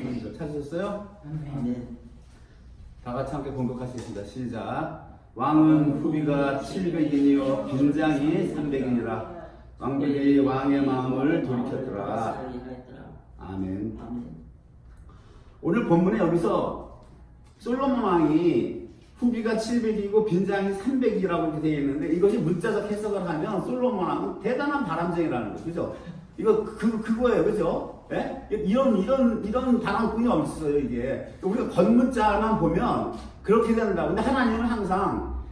말씀입니다. 찾으셨어요? 아멘. 다 같이 함께 공독하시겠습니다. 시작. 왕은 후비가 700인이요 빈장이 300인이라. 왕들이 왕의 마음을 돌이켰더라. 아멘. 오늘 본문에 여기서 솔로몬 왕이 후비가 700이고 빈장이 300이라고 이렇게 되어 있는데, 이것이 문자적 해석을 하면 솔로몬 왕은 대단한 바람쟁이라는 거죠. 그죠? 이거 그거예요. 그죠? 예? 이런 바람꾼이 없어요, 이게. 우리가 겉문자만 보면 그렇게 된다. 근데 하나님은 항상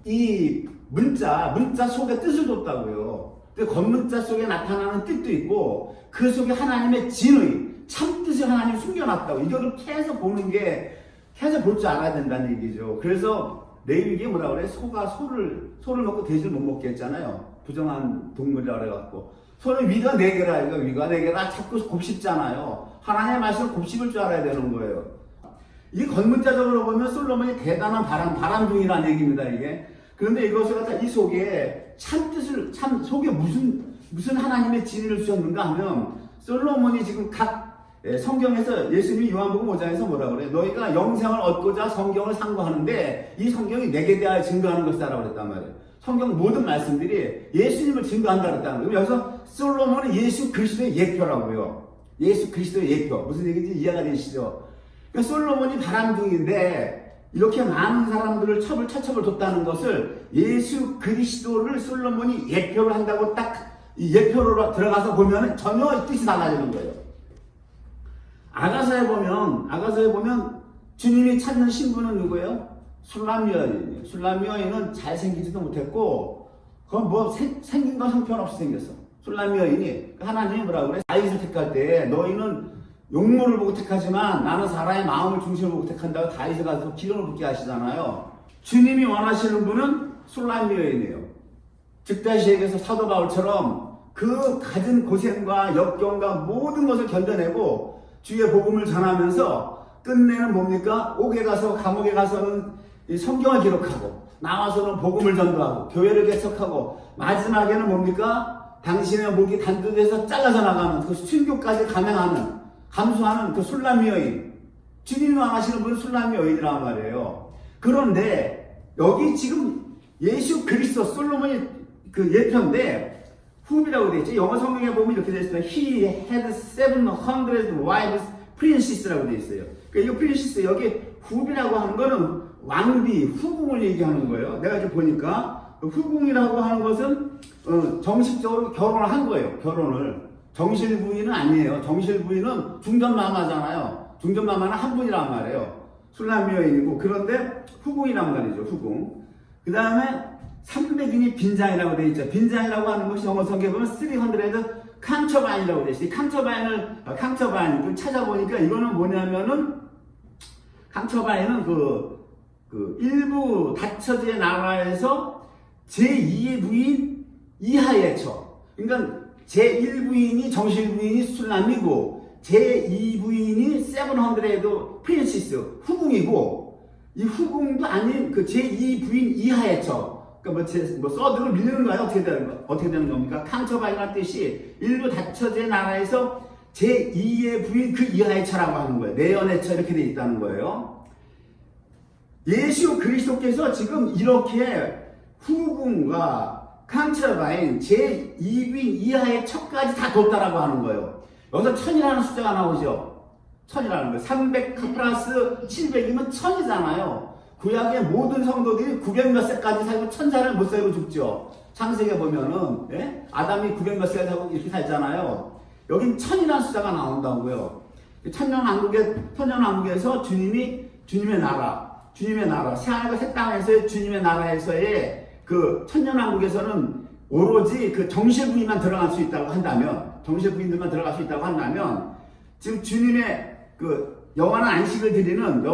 이 문자 속에 뜻을 뒀다고요. 근데 겉문자 속에 나타나는 뜻도 있고, 그 속에 하나님의 진의, 참뜻을 하나님이 숨겨놨다고. 이거를 계속 보는 게, 계속 볼 줄 알아야 된다는 얘기죠. 그래서 레위기에 뭐라 그래? 소가 소를 먹고 돼지를 못 먹게 했잖아요. 부정한 동물이라 그래갖고. 소는 위가 4개라, 이거 위가 4개라 자꾸 곱씹잖아요. 하나님의 말씀을 곱씹을 줄 알아야 되는 거예요. 이게 겉문자적으로 보면 솔로몬이 대단한 바람둥이라는 얘기입니다, 이게. 그런데 이것을 갖다 이 속에 속에 무슨 하나님의 진리를 주셨는가 하면, 솔로몬이 지금 성경에서 예수님이 요한복음 5장에서 뭐라 그래? 너희가 영생을 얻고자 성경을 상고하는데 이 성경이 내게 대하여 증거하는 것이다라고 그랬단 말이에요. 성경 모든 말씀들이 예수님을 증거한다 그랬다는 거예요. 여기서 솔로몬은 예수 그리스도의 예표라고요. 예수 그리스도의 예표. 무슨 얘기인지 이해가 되시죠? 그러니까 솔로몬이 바람둥이인데 이렇게 많은 사람들을 처첩을 뒀다는 것을 예수 그리스도를 솔로몬이 예표를 한다고 딱 이 예표로 들어가서 보면 전혀 뜻이 달라지는 거예요. 아가서에 보면 주님이 찾는 신부는 누구예요? 술람 여인이에요. 술람 여인은 잘생기지도 못했고, 그건 뭐 생긴 건 형편없이 생겼어. 술람 여인이 하나님이 뭐라고 그래? 다윗을 택할 때 너희는 용모를 보고 택하지만 나는 사람의 마음을 중심으로 보고 택한다고 다윗을 가서 기름을 붓게 하시잖아요. 주님이 원하시는 분은 술람 여인이에요. 즉 다시 얘기해서 사도 바울처럼 그 가진 고생과 역경과 모든 것을 견뎌내고 주의 복음을 전하면서 끝내는 뭡니까? 옥에 가서 감옥에 가서는 성경을 기록하고 나와서는 복음을 전도하고 교회를 개척하고 마지막에는 뭡니까? 당신의 목이 단두대에서 잘라져 나가는 그 순교까지 감수하는 그 술람 여인. 주님이 원하시는 분은 술람 여인이란 말이에요. 그런데 여기 지금 예수 그리스도 솔로몬이 그 예표인데 후비라고 되어 있죠. 영어 성경에 보면 이렇게 되어 있어요. He had 700 wives, princess라고 되어 있어요. 그러니까 이 princess, 여기 후비라고 하는 거는 왕비, 후궁을 얘기하는 거예요. 내가 이제 보니까 후궁이라고 하는 것은 정식적으로 결혼을 한 거예요. 결혼을. 정실 부인은 아니에요. 정실 부인은 중전마마잖아요. 중전마마는 한 분이란 말이에요. 술람 여인이고. 그런데 후궁이란 말이죠. 후궁. 그 다음에 300인이 빈장이라고 되어 있죠. 빈장이라고 하는 것이 영어 성경에 보면 300 칸처바인이라고 되어 있어요. 칸처바인을 찾아보니까 이거는 뭐냐면은, 칸처바인은 그 일부 다처제의 나라에서 제2의 부인 이하의 처. 그러니까 제1부인이 정실부인이 술람이고 제2부인이 700 프린시스 후궁이고, 이 후궁도 아닌 그 제2부인 이하의 처. 그러니까 서드로 밀리는 거예요? 어떻게 되는 겁니까? 칸처바인이라는 뜻이 일부 다처제 나라에서 제2의 부인 그 이하의 처라고 하는 거예요. 내연의 처 이렇게 되어 있다는 거예요. 예수 그리스도께서 지금 이렇게 후궁과 칸처바인 제2부인 이하의 처까지 다 뒀다라고 하는 거예요. 여기서 1000이라는 숫자가 나오죠. 1000이라는 거예요. 300 플러스 700이면 1000이잖아요. 구약의 모든 성도들이 900 몇 세까지 살고 1000살을 못 살고 죽죠. 창세기에 보면은, 예? 아담이 900 몇 세까지 살고 이렇게 살잖아요. 여긴 1000이라는 숫자가 나온다고요. 천년왕국에서 주님의 나라, 새하늘과 새 땅에서의 주님의 나라에서의 그 천년왕국에서는 오로지 그 정실부인만 들어갈 수 있다고 한다면, 정실부인들만 들어갈 수 있다고 한다면, 지금 주님의 그 영원한 안식을 드리는,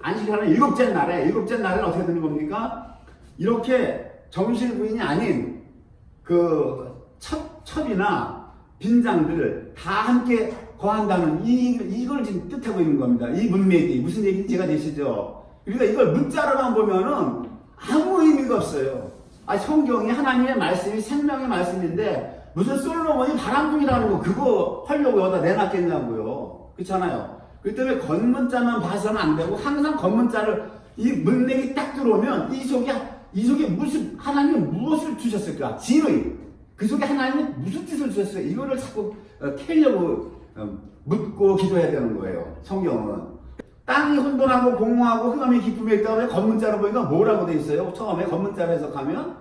안식하는 일곱째 날에는 어떻게 되는 겁니까? 이렇게 정실부인이 아닌 그 첩이나 빈장들 다 함께 거한다는 이걸 지금 뜻하고 있는 겁니다. 이 문맥이 무슨 얘기인지 이해가 되시죠? 그러니까 이걸 문자로만 보면은 아무 의미가 없어요. 성경이 하나님의 말씀이 생명의 말씀인데 무슨 솔로몬이 바람둥이라는 거 그거 하려고 여기다 내놨겠냐고요. 그렇잖아요. 그 때문에 겉문자만 봐서는 안 되고 항상 겉문자를 이 문맥이 딱 들어오면 이 속에 무슨 하나님이 무엇을 주셨을까? 진의. 그 속에 하나님이 무슨 뜻을 주셨을까? 이거를 자꾸 캐려고 묻고 기도해야 되는 거예요. 성경은. 땅이 혼돈하고 공허하고 흑암의 기쁨에 있다고 겉문자로 보니까 뭐라고 돼 있어요? 처음에 겉문자로 해석하면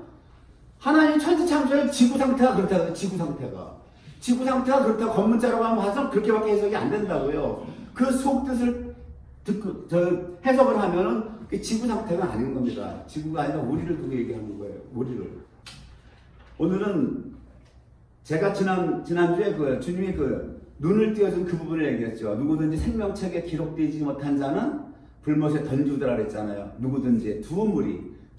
하나님 천지창조의 지구 상태가 그렇다고. 지구 상태가 그렇다고 겉문자로 하면 봐서 그렇게밖에 해석이 안 된다고요. 그 속뜻을 듣고 해석을 하면은 지구 상태가 아닌 겁니다. 지구가 아니라 우리를 두고 얘기하는 거예요. 우리를. 오늘은 제가 지난주에 주님이 눈을 띄워준 그 부분을 얘기했죠. 누구든지 생명책에 기록되지 못한 자는 불못에 던지더라 그랬잖아요. 누구든지 두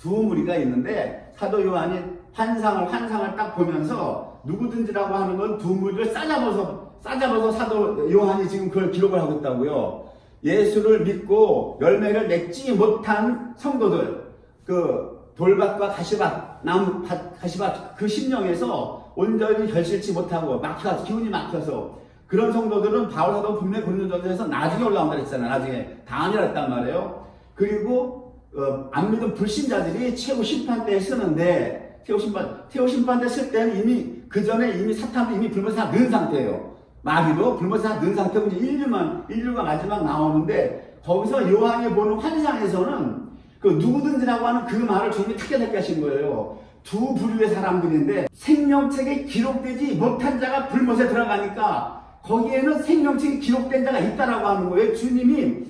무리가 있는데 사도 요한이 환상을 딱 보면서 누구든지라고 하는 건 두 무리를 싸잡아서 사도 요한이 지금 그걸 기록을 하고 있다고요. 예수를 믿고 열매를 맺지 못한 성도들, 그 돌밭과 가시밭 그 심령에서 온전히 결실치 못하고 기운이 막혀서 그런 성도들은 바울 사도 분명히 고린도전서에서 나중에 올라온다 그랬잖아요. 나중에 다음이라 했단 말이에요. 그리고 안 믿은 불신자들이 최후 심판 때에 쓰는데 최후 심판 때 쓸 때는 이미 그 전에 이미 사탄도 이미 불못에 다 넣은 상태예요. 마귀도 불못에 다 넣은 상태고 이제 인류가 마지막 나오는데 거기서 요한이 보는 환상에서는 그 누구든지라고 하는 그 말을 주님이 특별하게 하신 거예요. 두 부류의 사람들인데 생명책에 기록되지 못한 자가 불못에 들어가니까 거기에는 생명책이 기록된 자가 있다라고 하는 거예요. 주님이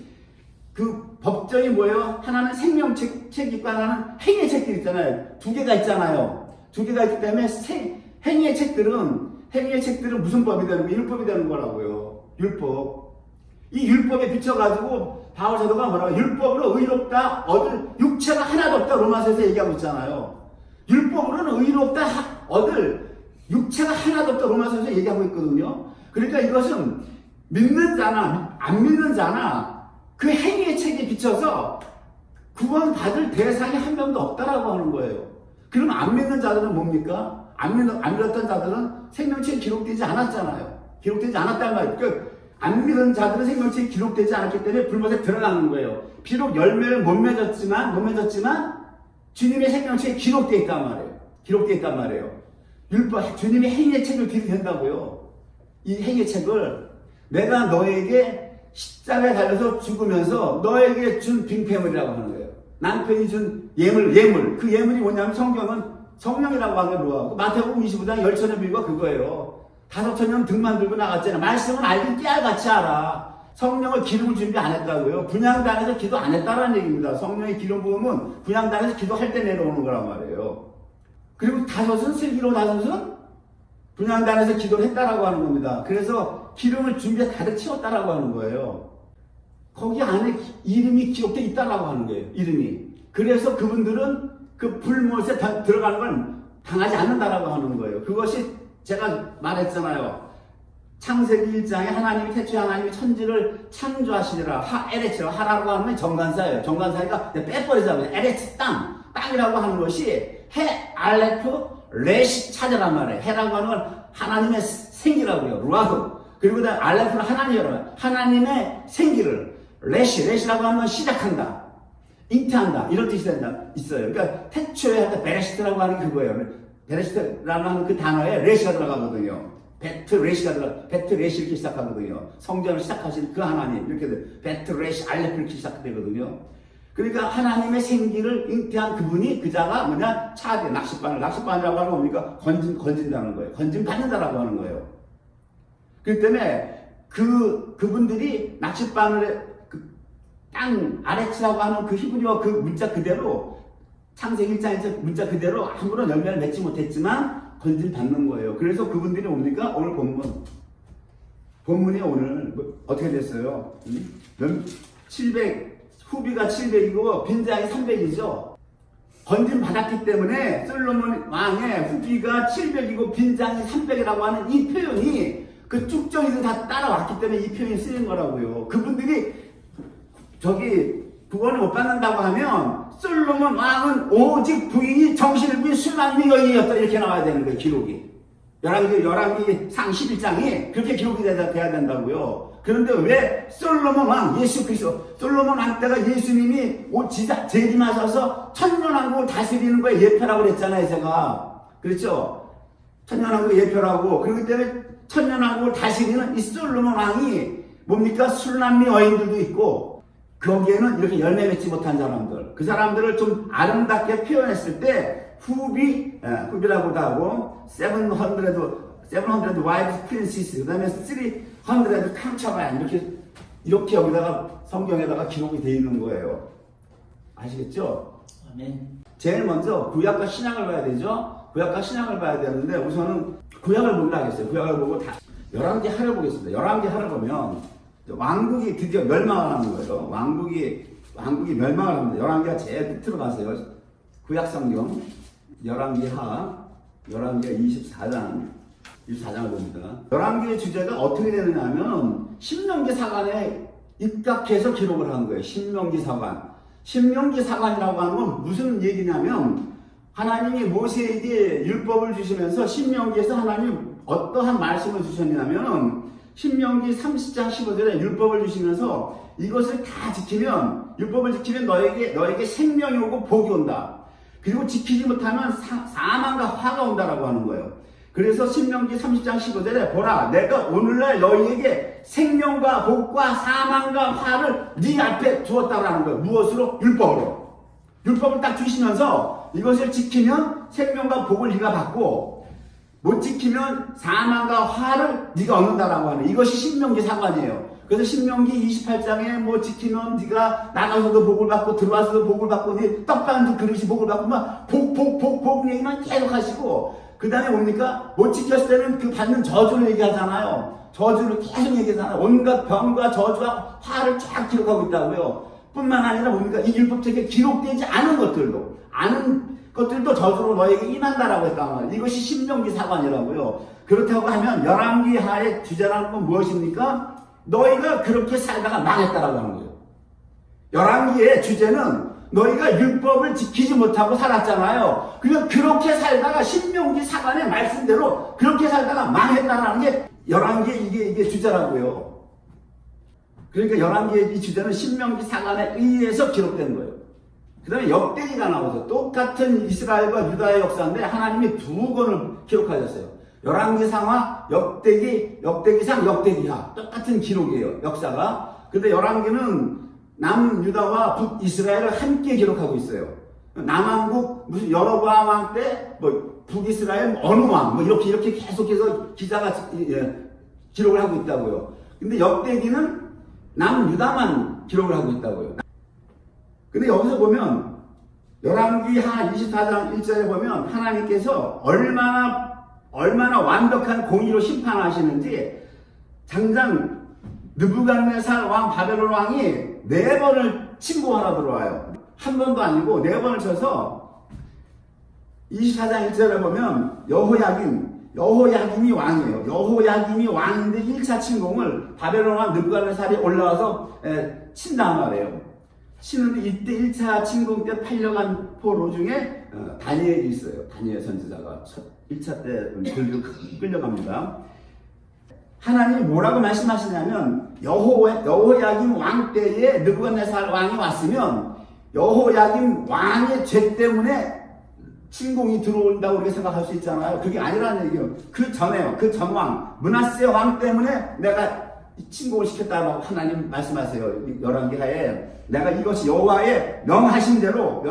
그 법정이 뭐예요? 하나는 생명책이 있고 하나는 행위의 책들이 있잖아요. 두 개가 있잖아요. 두 개가 있기 때문에 행위의 책들은 무슨 법이 되는 거예요? 율법이 되는 거라고요. 율법. 이 율법에 비춰가지고 바울 사도가 뭐라고 율법으로 의롭다 얻을 육체가 하나도 없다 로마서에서 얘기하고 있잖아요. 율법으로는 의롭다 얻을 육체가 하나도 없다 로마서에서 얘기하고 있거든요. 그러니까 이것은 믿는 자나 안 믿는 자나 그 행위의 책에 비춰서 구원받을 대상이 한 명도 없다라고 하는 거예요. 그럼 안 믿는 자들은 뭡니까? 안 믿었던 자들은 생명책에 기록되지 않았잖아요. 기록되지 않았단 말이에요. 그러니까 안 믿은 자들은 생명책에 기록되지 않았기 때문에 불못에 들어가는 거예요. 비록 열매를 못 맺었지만 주님의 생명책에 기록되어 있단 말이에요. 율법, 주님의 행위의 책을 들이댄다고요. 이 행위의 책을 내가 너에게 십자가에 달려서 죽으면서 너에게 준 빙패물이라고 하는 거예요. 남편이 준 예물. 그 예물이 뭐냐면 성경은 성령이라고 하는 거예요. 마태복음 25장 열천의 비유가 그거예요. 5,000명 등만 들고 나갔잖아요. 말씀은 알긴 깨알같이 알아. 성령을 기름을 준비 안 했다고요. 분향단에서 기도 안 했다라는 얘기입니다. 성령의 기름 부음은 분향단에서 기도할 때 내려오는 거란 말이에요. 그리고 슬기로운 5은 분향단에서 기도를 했다라고 하는 겁니다. 그래서 기름을 준비해 가득 채웠다라고 하는 거예요. 거기 안에 이름이 기록되어 있다라고 하는 거예요. 이름이. 그래서 그분들은 그 불못에 들어가는 걸 당하지 않는다라고 하는 거예요. 그것이 제가 말했잖아요. 창세기 1장에 하나님이 태초에 하나님이 천지를 창조하시리라. 에레츠라. 하라고 하면 정관사예요. 정관사니까 빼버리자고요. 에레츠 땅이라고 하는 것이 해, 알레프, 레시 찾으란 말이에요. 해라고 하는 건 하나님의 생기라고요. 루아흐. 그리고 그다음에 알레프는 하나님이라고 하나님의 생기를 레시라고 하는 건 시작한다. 잉태한다. 이런 뜻이 있어요. 그러니까 태초에 할 때 베레시트라고 하는 게 그거예요. 베레시트라고 하는 그 단어에 레시가 들어가거든요. 베트 레시 이렇게 시작하거든요. 성전을 시작하신 그 하나님 이렇게 돼. 베트 레시 알레프 이렇게 시작되거든요. 그러니까 하나님의 생기를 잉태한 그분이 그 자가 뭐냐? 낚싯바늘이라고 하는 겁니까? 건진다는 거예요. 건진받는다라고 하는 거예요. 그렇기 때문에 그분들이 낚싯바늘에 땅 아레츠라고 하는 그 히브리어 그 문자 그대로 창세기 1장에서 문자 그대로 아무런 열매를 맺지 못했지만 건진받는 거예요. 그래서 그분들이 뭡니까? 오늘 본문이 오늘 어떻게 됐어요? 700 후비가 700이고 빈장이 300이죠. 건진받았기 때문에 솔로몬 왕의 후비가 700이고 빈장이 300이라고 하는 이 표현이 그 쭉정이들 다 따라왔기 때문에 이 표현이 쓰인 거라고요. 그분들이 구원을 못 받는다고 하면 솔로몬 왕은 오직 부인이 정신을 부인 술만 여인이었다 이렇게 나와야 되는 거예요. 기록이. 열왕기 상 11장이 그렇게 기록이 돼야 된다고요. 그런데 왜 솔로몬 왕, 예수 그리스도, 솔로몬 왕 때가 예수님이 재림하셔서 천년왕국을 다스리는 거에 예표라고 그랬잖아요, 제가. 그렇죠? 천년왕국 예표라고. 그렇기 때문에 천년왕국을 다스리는 이 솔로몬 왕이 뭡니까? 술남미 여인들도 있고, 거기에는 이렇게 열매 맺지 못한 사람들, 그 사람들을 좀 아름답게 표현했을 때 후비라고도 하고 700 wives princess, 그 다음에 300 concubine, 이렇게 여기다가 성경에다가 기록이 되어 있는 거예요. 아시겠죠? 아멘. 제일 먼저 구약과 신약을 봐야 되죠. 구약과 신약을 봐야 되는데 우선은 구약을 보기로 하겠어요. 구약을 보고 다 열왕기 하를 보겠습니다. 열왕기 하를 보면 왕국이 드디어 멸망을 하는 거예요. 왕국이 멸망을 합니다. 열왕기가 제일 끝으로 가세요. 구약 성경 열왕기하, 열왕기가 24장을 봅니다. 열왕기의 주제가 어떻게 되느냐 하면 신명기 사관에 입각해서 기록을 한 거예요. 신명기 사관. 신명기 사관이라고 하는 건 무슨 얘기냐면 하나님이 모세에게 율법을 주시면서 신명기에서 하나님 어떠한 말씀을 주셨냐면 신명기 30장 15절에 율법을 주시면서 이것을 다 지키면, 율법을 지키면 너에게 생명이 오고 복이 온다. 그리고 지키지 못하면 사망과 화가 온다라고 하는 거예요. 그래서 신명기 30장 15절에 보라, 내가 오늘날 너희에게 생명과 복과 사망과 화를 네 앞에 주었다고 하는 거예요. 무엇으로? 율법으로. 율법을 딱 주시면서 이것을 지키면 생명과 복을 네가 받고 못 지키면 사망과 화를 네가 얻는다라고 하는, 이것이 신명기 사관이에요. 그래서 신명기 28장에 뭐 지키면 네가 나가서도 복을 받고 들어와서도 복을 받고 네 떡반도 그릇이 복을 받고 막 복 얘기만 계속 하시고, 그 다음에 뭡니까? 못 지켰을 때는 그 받는 저주를 얘기하잖아요. 저주를 계속 얘기하잖아요. 온갖 병과 저주와 화를 쫙 기록하고 있다고요. 뿐만 아니라 뭡니까? 이 율법책에 기록되지 않은 것들도 저주로 너에게 임한다라고 했단 말이에요. 이것이 신명기 사관이라고요. 그렇다고 하면 열왕기 하의 주제라는 건 무엇입니까? 너희가 그렇게 살다가 망했다라고 하는 거예요. 열왕기의 주제는 너희가 율법을 지키지 못하고 살았잖아요. 그냥 그렇게 살다가 신명기 사관의 말씀대로 그렇게 살다가 망했다라는 게 열왕기의 이게 주제라고요. 그러니까 열왕기의 이 주제는 신명기 사관에 의해서 기록된 거예요. 그 다음에 역대기가 나오죠. 똑같은 이스라엘과 유다의 역사인데 하나님이 두 권을 기록하셨어요. 열왕기상과 역대기상, 역대기하. 똑같은 기록이에요, 역사가. 근데 열왕기는 남유다와 북이스라엘을 함께 기록하고 있어요. 남왕국 무슨 여로보암 왕 때 북이스라엘 어느 왕 이렇게 계속해서 기자가 기록을 하고 있다고요. 근데 역대기는 남유다만 기록을 하고 있다고요. 근데 여기서 보면 열왕기하 24장 1절에 보면 하나님께서 얼마나 완벽한 공의로 심판하시는지, 장장 느부갓네살 왕, 바벨론 왕이 4번을 침공하러 들어와요. 한 번도 아니고 4번을 쳐서 24장 1절에 보면 여호야김이 왕이에요. 여호야김이 왕인데 1차 침공을 바벨론 왕 느부갓네살이 올라와서 친단 말이에요. 치는데 이때 1차 침공 때 팔려간 포로 중에 다니엘이 있어요. 다니엘 선지자가 1차 때 끌려갑니다. 하나님이 뭐라고 말씀하시냐면 여호야김 왕 때에 느부갓네살 왕이 왔으면 여호야김 왕의 죄 때문에 침공이 들어온다고 우리가 생각할 수 있잖아요. 그게 아니라는 얘기예요. 그 전에요. 그 전왕 므낫세 왕 때문에 내가 침공을 시켰다고 하나님 말씀하세요. 열왕기하에 내가 이것이 여호와의 명하신 대로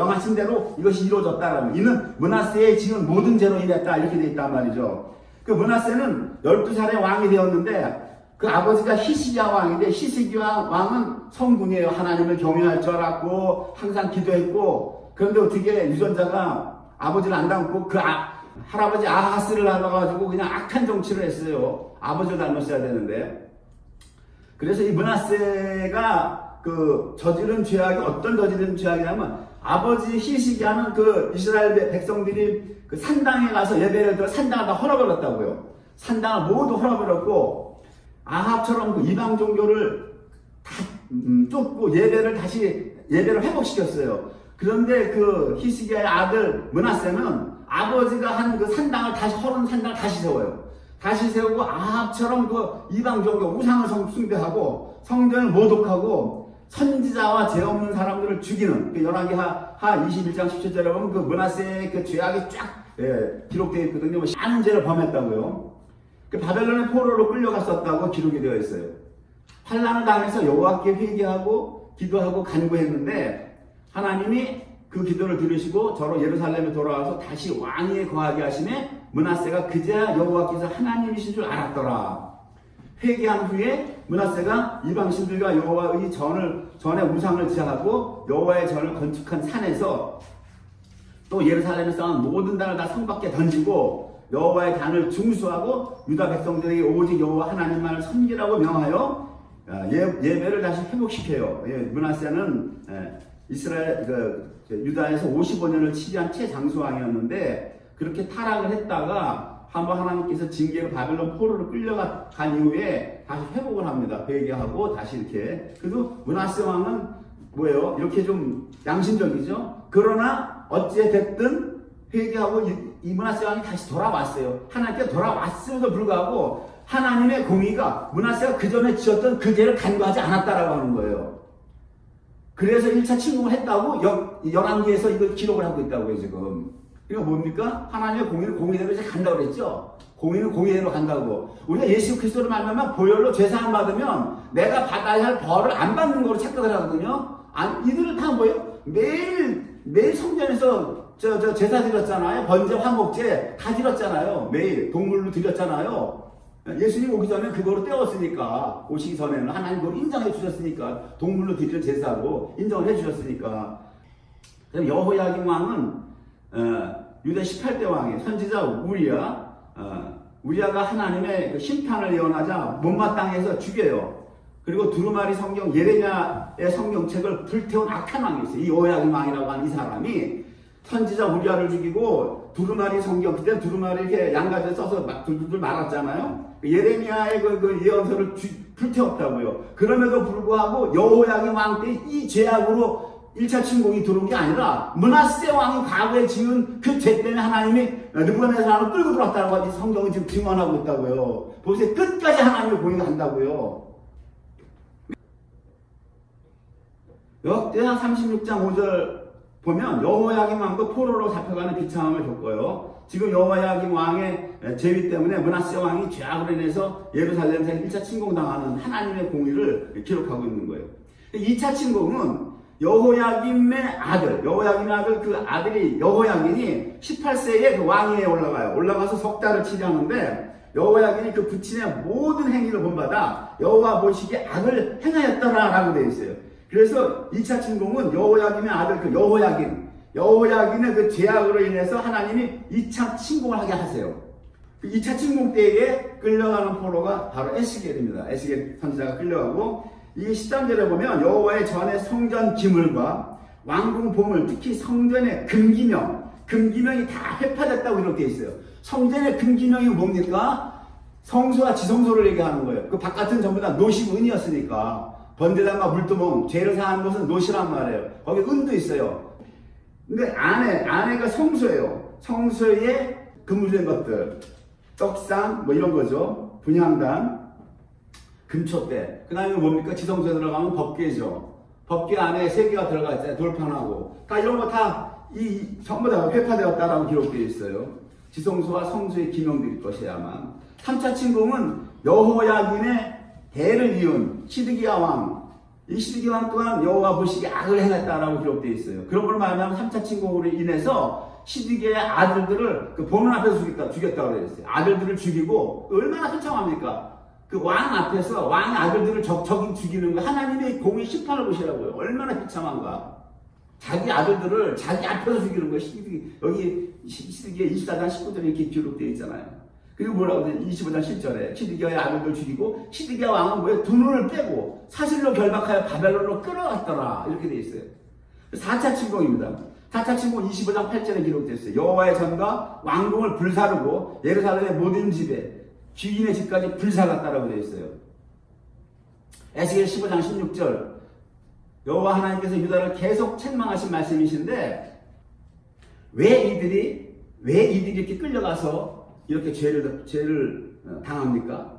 이것이 이루어졌다라고. 이는 므낫세의 지은 모든 죄로 인했다 이렇게 돼 있단 말이죠. 그 므낫세는 12살의 왕이 되었는데 그 아버지가 히스기야 왕인데 히스기야 왕은 성군이에요. 하나님을 경외할 줄 알았고 항상 기도했고, 그런데 어떻게 유전자가 아버지를 안 닮고 그 할아버지 아하스를 닮아가지고 그냥 악한 정치를 했어요. 아버지를 닮았어야 되는데. 그래서 이 므낫세가 저지른 죄악이 어떤 저지른 죄악이냐면, 아버지 히스기야는 그 이스라엘 백성들이 그 산당에 가서 예배를 드려 산당을 다 헐어버렸다고요. 산당을 모두 헐어버렸고, 아합처럼 그 이방 종교를 다 쫓고 예배를 회복시켰어요. 그런데 그 히스기야의 아들 므낫세는 아버지가 한 그 산당을 헐은 산당을 다시 세워요. 다시 세우고 아합처럼 그 이방 종교 우상을 숭배하고 성전을 모독하고 선지자와 죄 없는 사람들을 죽이는 그 열왕기하 21장 17절에 보면 그 므낫세의 그 죄악이 쫙 기록되어 있거든요. 많은 죄를 범했다고요. 그 바벨론의 포로로 끌려갔었다고 기록이 되어 있어요. 환난을 당해서 여호와께 회개하고 기도하고 간구했는데 하나님이 그 기도를 들으시고 저로 예루살렘에 돌아와서 다시 왕위에 거하게 하시매 므낫세가 그제야 여호와께서 하나님이신 줄 알았더라. 회개한 후에 므낫세가 이방신들과 여호와의 전에 우상을 제하고 여호와의 전을 건축한 산에서 또 예루살렘에 쌓은 모든 단을 다 성 밖에 던지고 여호와의 단을 중수하고 유다 백성들에게 오직 여호와 하나님만을 섬기라고 명하여 예배를 다시 회복시켜요. 므낫세는 이스라엘 유다에서 55년을 치지한 최장수왕이었는데 그렇게 타락을 했다가 한번 하나님께서 징계로 바벨론 포로로 끌려간 이후에 다시 회복을 합니다. 회개하고 다시 이렇게. 그래도 므낫세 왕은 뭐예요? 이렇게 좀 양심적이죠. 그러나 어찌 됐든 회개하고 이 므낫세 왕이 다시 돌아왔어요. 하나님께 돌아왔음에도 불구하고 하나님의 공의가 므낫세가 그 전에 지었던 그 죄를 간과하지 않았다라고 하는 거예요. 그래서 1차 침공을 했다고 열왕기에서 이걸 기록을 하고 있다고요, 지금. 이거 뭡니까? 하나님의 공의는 공의대로 이제 간다고 그랬죠? 공의는 공의대로 간다고. 우리가 예수 그리스도를 만나면 보혈로 죄사함 받으면 내가 받아야 할 벌을 안 받는 거로 착각을 하거든요? 이들은 다 뭐예요? 매일 성전에서 제사 드렸잖아요. 번제, 화목제 다 드렸잖아요. 매일 동물로 드렸잖아요. 예수님 오기 전에 그거로 때웠으니까, 오시기 전에는 하나님 그걸 인정해 주셨으니까, 동물로 드리는 제사로 인정을 해 주셨으니까. 여호야김 왕은 유다 18대 왕의 선지자 우리야가 하나님의 그 심판을 예언하자 못마땅해서 죽여요. 그리고 두루마리 성경 예레미야의 성경책을 불태운 악한 왕이 있어요. 이 여호야김 왕이라고 하는 이 사람이 선지자 우리야를 죽이고 두루마리 성경, 그때 두루마리 이렇게 양가지에 써서 막 둘둘 말았잖아요. 예레미야의 그 예언서를 불태웠다고요. 그럼에도 불구하고 여호야김 왕 때 이 죄악으로 1차 침공이 들어온 게 아니라 므낫세 왕이 과거에 지은 그 죄 때문에 하나님이 느부갓네살을 끌고 들어왔다고 성경은 지금 증언하고 있다고요. 보세요. 끝까지 하나님의 공의가 한다고요. 역대하 36장 5절 보면 여호야김 왕도 포로로 잡혀가는 비참함을 겪어요. 지금 여호야김 왕의 죄위 때문에 므낫세 왕이 죄악으로 인해서 예루살렘에서 1차 침공당하는 하나님의 공의를 기록하고 있는 거예요. 2차 침공은 여호야김의 아들 그 아들이 여호야김이 18세에 그 왕위에 올라가요. 올라가서 석 달을 치료하는데 여호야김이 그 부친의 모든 행위를 본받아 여호와 보시기에 악을 행하였더라라고 되어 있어요. 그래서 2차 침공은 여호야김의 아들 그 여호야김의 그 죄악으로 인해서 하나님이 2차 침공을 하게 하세요. 그 2차 침공 때에 끌려가는 포로가 바로 에스겔입니다. 에스겔 선지자가 끌려가고 이 13절에 보면 여호와의 전의 성전 기물과 왕궁 보물, 특히 성전의 금기명이 다 회파됐다고 이렇게 되어 있어요. 성전의 금기명이 뭡니까? 성소와 지성소를 얘기하는 거예요. 그 바깥은 전부 다 노시 은이었으니까 번제단과 물두멍, 죄를 사하는 것은 노시란 말이에요. 거기 은도 있어요. 근데 안에가 성소예요. 성소에 금물된 것들, 떡상 뭐 이런 거죠. 분향단, 금초대. 그 다음에 뭡니까? 지성소에 들어가면 법궤죠. 법궤 안에 세 개가 들어가 있잖아요. 돌판하고. 다 이런 거 다 전부 다 회파되었다라고 기록되어 있어요. 지성소와 성소의 기명들일 것이야만. 3차 침공은 여호야김의 대를 이은 시드기야 왕. 이 시드기야 왕 또한 여호와 보시기에 악을 행했다라고 기록되어 있어요. 그런 걸 말하면 3차 침공으로 인해서 시드기야의 아들들을 그 보문 앞에서 죽였다고 되어 있어요. 아들들을 죽이고 얼마나 비참합니까? 그 왕 앞에서 왕의 아들들을 적인 죽이는 거 하나님의 공의 심판을 보시라고요. 얼마나 비참한가. 자기 아들들을 자기 앞에서 죽이는 거예요. 여기 시드기야 24장 19절에 이렇게 기록되어 있잖아요. 그리고 뭐라고 돼? 25장 10절에 시드기야의 아들들 죽이고 시드기야 왕은 뭐예요? 두 눈을 빼고 사실로 결박하여 바벨론으로 끌어갔더라. 이렇게 되어 있어요. 4차 침공입니다. 4차 침공 25장 8절에 기록되어 있어요. 여호와의 전과 왕궁을 불사르고 예루살렘의 모든 집에 주인의 집까지 불사갔다라고 되어 있어요. 에스겔 15장 16절 여호와 하나님께서 유다를 계속 책망하신 말씀이신데 왜 이들이 이렇게 끌려가서 이렇게 죄를 당합니까?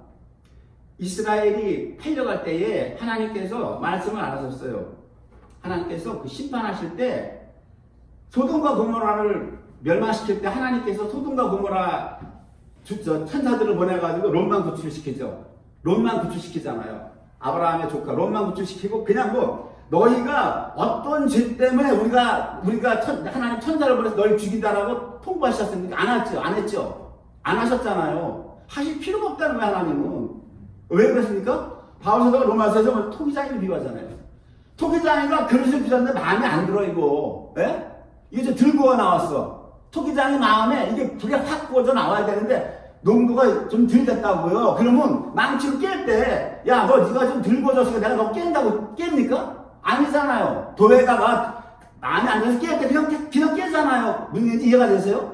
이스라엘이 팔려갈 때에 하나님께서 말씀을 안 하셨어요. 하나님께서 그 심판하실 때 소돔과 고모라를 멸망시킬 때 하나님께서 소돔과 고모라 천사들을 보내가지고 롯만 구출시키죠. 롯만 구출시키잖아요. 아브라함의 조카 롯만 구출시키고 그냥 뭐 너희가 어떤 죄 때문에 우리가 하나님 천사를 보내서 너희 죽인다라고 통보하셨습니까? 안 했죠. 안 하셨잖아요. 하실 필요가 없다는 거예요. 하나님은. 왜 그랬습니까? 바울사도가 로마서에서 토기장이를 비유하잖아요. 토기장이가 그릇을 부셨는데 마음에 안 들어 이거. 예? 이게 좀 들고 나왔어. 토기장이 마음에 이게 불에 확 구워져 나와야 되는데 농도가 좀 덜 됐다고요. 그러면 망치로 깰 때, 야, 네가 좀 덜 구워졌으니까 내가 너 깬다고 깹니까? 아니잖아요. 도에다가 마음에 안 들어서 깰 때 그냥 깨잖아요. 무슨 얘기인지 이해가 되세요?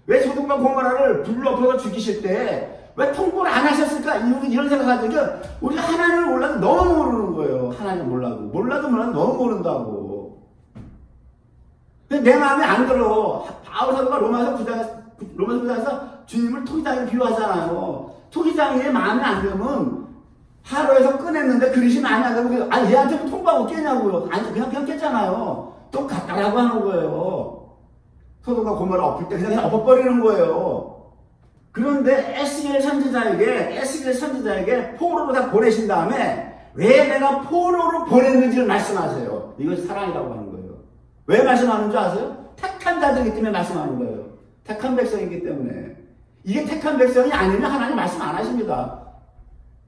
왜 소돔과 고모라를 불로 엎어서 죽이실 때 왜 통보를 안 하셨을까? 이런 생각하죠. 우리가 하나님을 몰라도 너무 모르는 거예요. 하나님을 몰라도 너무 모른다고. 근데 내 마음에 안 들어. 바울사도가 로마서 9장에서 주님을 토기장에 비유하잖아요. 토기장에 마음에 안 들면 하루에서 꺼냈는데 그릇이 마음에 안 들면 얘한테 통보하고 깨냐고요. 아니 그냥 깼잖아요. 똑같다라고 하는 거예요. 소돔과 고모라 엎을 때 그냥 엎어버리는 거예요. 그런데 에스겔 선지자에게 포로로 다 보내신 다음에 왜 내가 포로로 보냈는지를 말씀하세요. 이것이 사랑이라고 하는 거예요. 왜 말씀하는 줄 아세요? 택한 자들이기 때문에 말씀하는 거예요. 택한 백성이기 때문에. 이게 택한 백성이 아니면 하나님 말씀 안 하십니다.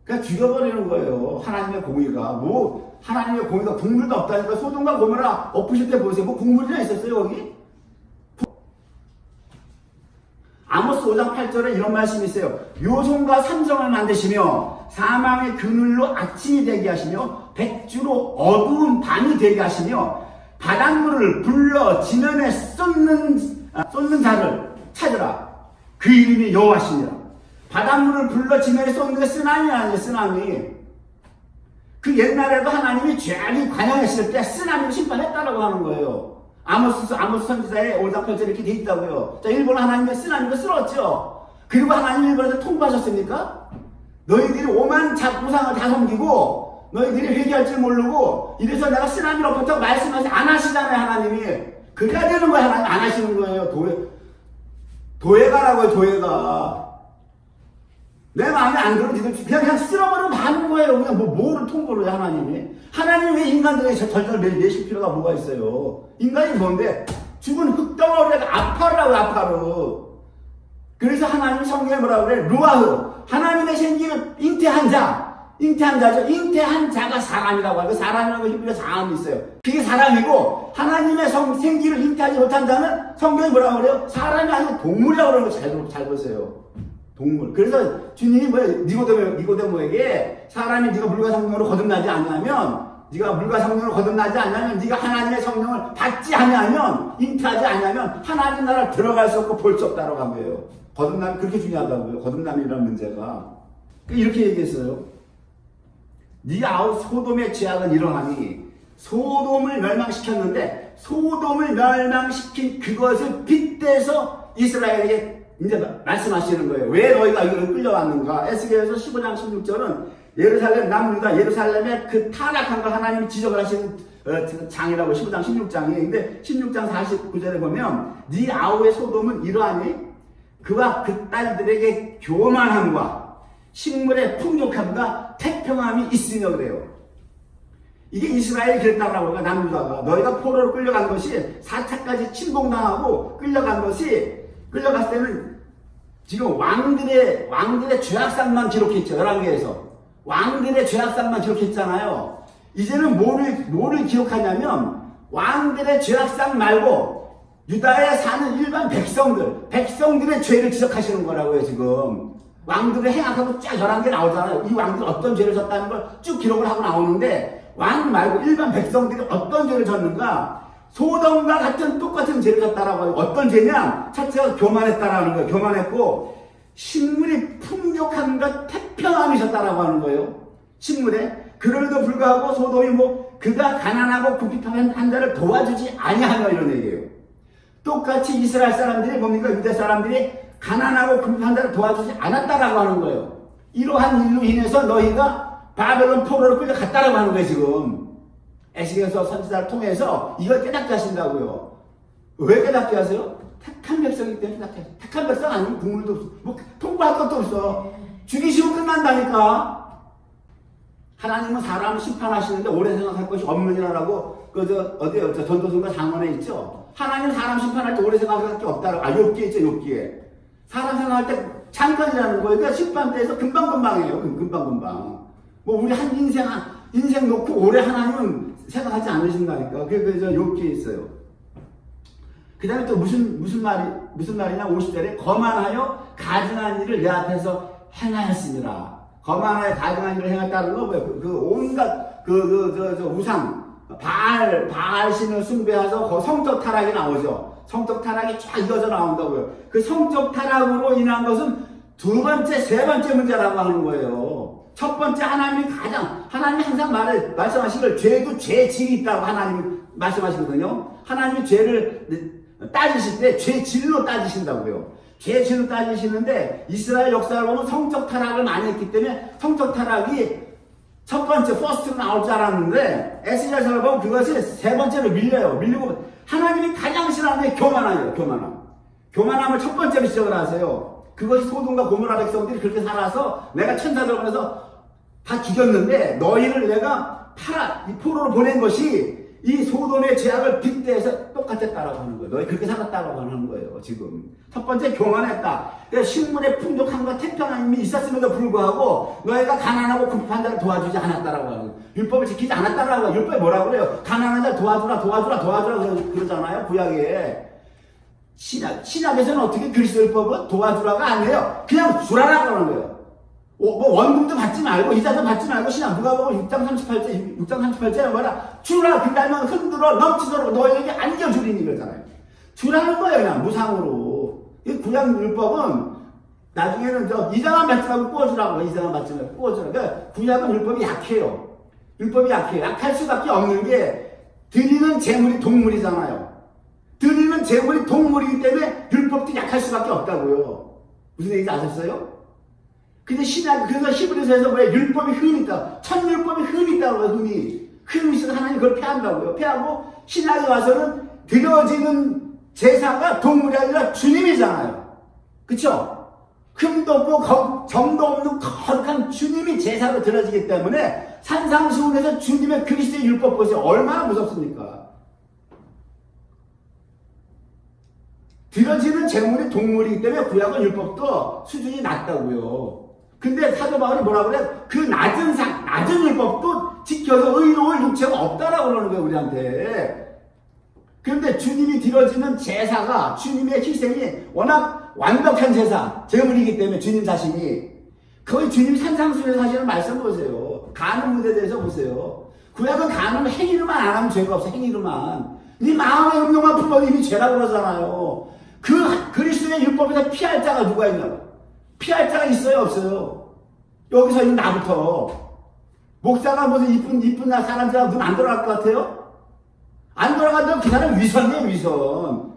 그냥 죽여버리는 거예요. 하나님의 공의가. 하나님의 공의가 국물도 없다니까. 소돔과 고모라 엎으실 때 보세요. 국물이나 있었어요 거기? 아모스 5장 8절에 이런 말씀이 있어요. 요송과 삼성을 만드시며 사망의 그늘로 아침이 되게 하시며 백주로 어두운 밤이 되게 하시며 바닷물을 불러 지면에 쏟는 자를 찾으라. 그 이름이 여호와시니라. 바닷물을 불러 지면에 쏟는 게 쓰나미 아니에요. 쓰나미. 그 옛날에도 하나님이 죄악이 관영했을 때 쓰나미로 심판했다라고 하는 거예요. 아모스 선지자의 5장 8절에 이렇게 돼 있다고요. 자, 일본 하나님의 쓰나미가 쓸었죠. 그리고 하나님 일본에서 통보하셨습니까? 너희들이 오만 우상을 다 섬기고 너희들이 회개할 줄 모르고 이래서 내가 쓰나미를 엎었다고 말씀하지 안 하시잖아요. 하나님이. 그래야 되는 거예요. 하나님 안 하시는 거예요. 도예가라고요. 도예가. 내 마음에 안 들어 니들 그냥 쓸어버리고 마는 거예요. 그냥 뭐를 통보를 해 하나님이. 하나님이 왜 인간들에게 절절 내실 필요가 뭐가 있어요? 인간이 뭔데? 죽은 흙덩어리가 아파르라고 아파르. 그래서 하나님 성경에 뭐라고 그래? 루아흐. 하나님의 생기는 잉태한 자죠. 잉태한 자가 사람이라고 하고 사람이라고 히브리어 사람이 있어요. 그게 사람이고 하나님의 생기를 잉태하지 못한 자는 성경이 뭐라고 그래요? 사람이 아니고 동물이라고 그러는 거 잘 보세요. 동물. 그래서 주님이 니고데모에게 사람이 네가 물과 성령으로 거듭나지 않냐면 네가 하나님의 성령을 받지 않냐면 잉태하지 않냐면 하나님 나라를 들어갈 수 없고 볼 수 없다고 한 거예요. 거듭남이 그렇게 중요하다고요. 거듭남이라는 문제가. 이렇게 얘기했어요. 소돔의 죄악은 이러하니 소돔을 멸망시켰는데 소돔을 멸망시킨 그것을 빗대서 이스라엘에게 이제 말씀하시는 거예요. 왜 너희가 이걸 끌려왔는가? 에스겔에서 15장 16절은 예루살렘 남유다 예루살렘의 그 타락한 걸 하나님이 지적을 하시는 장이라고 15장 16장이에요. 근데 16장 49절에 보면 네 아우의 소돔은 이러하니 그와 그 딸들에게 교만함과 식물의 풍족함과 태평함이 있으며 그래요. 이게 이스라엘이 그랬다고 하니까 남유다가 너희가 포로로 끌려간 것이 4차까지 침공당하고 끌려갔을 때는 지금 왕들의 죄악상만 기록했죠. 11개에서 왕들의 죄악상만 기록했잖아요. 이제는 뭐를 기록하냐면 왕들의 죄악상 말고 유다에 사는 일반 백성들의 죄를 지적하시는 거라고요. 지금 왕들의 행악하고 쫙 11개 나오잖아요. 이 왕들이 어떤 죄를 졌다는 걸 쭉 기록을 하고 나오는데 왕 말고 일반 백성들이 어떤 죄를 졌는가? 소돔과 같은 똑같은 죄를 졌다라고 해요. 어떤 죄냐? 첫째가 교만했다라는 거예요. 교만했고 식물이 풍족함과 태평함이 졌다라고 하는 거예요. 식물에. 그럼에도 불구하고 소돔이 그가 가난하고 궁핍한 자를 도와주지 아니하며 이런 얘기예요. 똑같이 이스라엘 사람들이 뭡니까? 유대 사람들이 가난하고 궁핍한 자를 도와주지 않았다라고 하는 거예요. 이러한 일로 인해서 너희가 바벨론 포로로 끌려갔다라고 하는 거예요. 지금 에스겔서 선지자를 통해서 이걸 깨닫게 하신다고요. 왜 깨닫게 하세요? 택한 백성이기 때문에 깨닫게 하세요. 택한 백성 아니면 국물도 없어. 뭐 통보할 것도 없어. 죽이시고 끝난다니까. 하나님은 사람을 심판하시는데 오래 생각할 것이 없느니라라고 어디요? 전도서가 장원에 있죠. 하나님 사람 심판할 때 오래 생각할 게 없다라고. 욥기에 있죠. 욥기에 사람 생각할 때 잠깐이라는 거예요. 그러니까 심판 때에서 금방금방이에요. 금방금방. 뭐 우리 한 인생 놓고 오래 하나님은 생각하지 않으신다니까. 그게 욥기에 있어요. 그 다음에 또 무슨 말이냐? 50절에 거만하여 가증한 일을 내 앞에서 행하였으니라. 거만하여 가증한 일을 행했다는 거 뭐예요? 온갖 우상 바알 신을 숭배해서 성적 타락이 나오죠. 성적 타락이 쫙 이어져 나온다고요. 그 성적 타락으로 인한 것은 두 번째, 세 번째 문제라고 하는 거예요. 첫 번째, 하나님이 항상 말씀하시길 죄도 죄질이 있다고 하나님이 말씀하시거든요. 하나님이 죄를 따지실 때 죄질로 따지신다고요. 죄질로 따지시는데 이스라엘 역사를 보면 성적 타락을 많이 했기 때문에 성적 타락이 첫 번째, 퍼스트로 나올 줄 알았는데 에스겔서를 보면 그것이 세 번째로 밀리고 하나님이 가장 싫어하는 게 교만함이에요. 교만함을 첫 번째로 시작을 하세요. 그것이 소돔과 고모라 백성들이 그렇게 살아서 내가 천사들 보내서 다 죽였는데 너희를 내가 이 포로로 보낸 것이 이 소돔의 죄악을 빗대서 똑같았다라고 하는 거예요. 너희 그렇게 살았다고 하는 거예요. 지금 첫 번째 교만했다. 그러니까 식물의 풍족함과 태평함이 있었음에도 불구하고 너희가 가난하고 궁핍한 자를 도와주지 않았다라고 하는 거예요. 율법을 지키지 않았다라고 해요. 율법이 뭐라고 그래요? 가난한 자를 도와주라 그러잖아요. 구약에. 신약에서는 어떻게 그리스도 율법은 도와주라가 아니에요. 그냥 주라라고 하는 거예요. 뭐 원금도 받지 말고 이자도 받지 말고 신약 누가 보면 6장 38절에 뭐라 주라 그러면 흔들어 넘치도록 너에게 안겨주리니 그러잖아요. 주라는 거예요. 그냥 무상으로. 이 구약 율법은 나중에는 이자만 받지 말고 꾸어주라고. 이자만 받지 말고 꾸어주라. 그러니까 구약은 율법이 약해요. 약할 수밖에 없는 게 드리는 재물이 동물이잖아요. 드리는 재물이 동물이기 때문에 율법도 약할 수밖에 없다고요. 무슨 얘기인지 아셨어요? 근데 그래서 히브리서에서 왜 율법이 흠이 있다. 첫 율법이 흠이 있다고 해요. 흠이 있어서 하나님 그걸 폐한다고요. 폐하고 신약에 와서는 드려지는 제사가 동물이 아니라 주님이잖아요. 그쵸? 흠도 없고 점도 없는 거룩한 주님이 제사로 드려지기 때문에 산상수훈에서 주님의 그리스도의 율법 보세요. 얼마나 무섭습니까? 드려지는 재물이 동물이기 때문에 구약은 율법도 수준이 낮다고요. 근데 사도 바울이 뭐라고 그래? 그 낮은 율법도 지켜서 의로울 육체가 없다라고 그러는 거예요, 우리한테. 그런데 주님이 드려지는 제사가, 주님의 희생이 워낙 완벽한 제사, 제물이기 때문에 주님 자신이. 거의 주님 산상수에서 하시는 말씀 보세요. 간음 문제에 대해서 보세요. 구약은 간음 행위로만 안 하면 죄가 없어, 행위로만. 네 마음의 음욕만 품어도 이미 죄라고 그러잖아요. 그리스도의 율법에서 피할 자가 누가 있냐고. 피할 자가 있어요, 없어요? 여기서 이 나부터. 목사가 무슨 이쁜 사람들하고 눈 안 돌아갈 것 같아요? 안 돌아간다면 그 사람 위선이에요, 위선.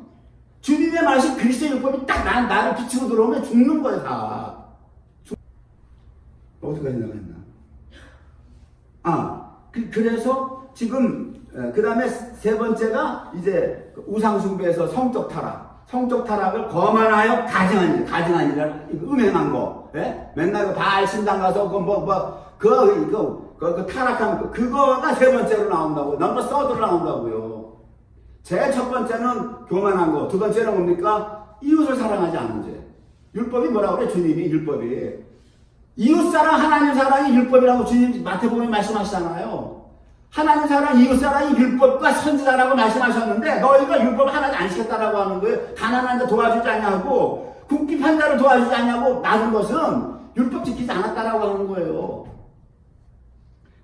주님의 말씀 그리스도의 율법이 딱 나를 비추고 들어오면 죽는 거예요, 다. 어디까지 나갔나? 그래서 지금, 그 다음에 세 번째가 이제 우상숭배에서 성적 타락을 거만하여 가증한 일이라 음행한 거, 예? 맨날 그 바알 신당 가서 그 타락한 거, 그거가 세 번째로 나온다고, 넘버 서드로 나온다고요. 제일 첫 번째는 교만한 거, 두 번째는 뭡니까? 이웃을 사랑하지 않은 죄. 율법이 뭐라고 그래? 주님이 율법이 이웃 사랑, 하나님 사랑이 율법이라고 주님 마태복음에 말씀하시잖아요. 하나님 사랑, 이웃 사랑이 율법과 선지자라고 말씀하셨는데 너희가 율법을 하나도 안 시켰다라고 하는 거예요. 가난한 자 도와주지 않냐고, 궁핍한 자를 도와주지 않냐고 놔둔 것은 율법 지키지 않았다라고 하는 거예요.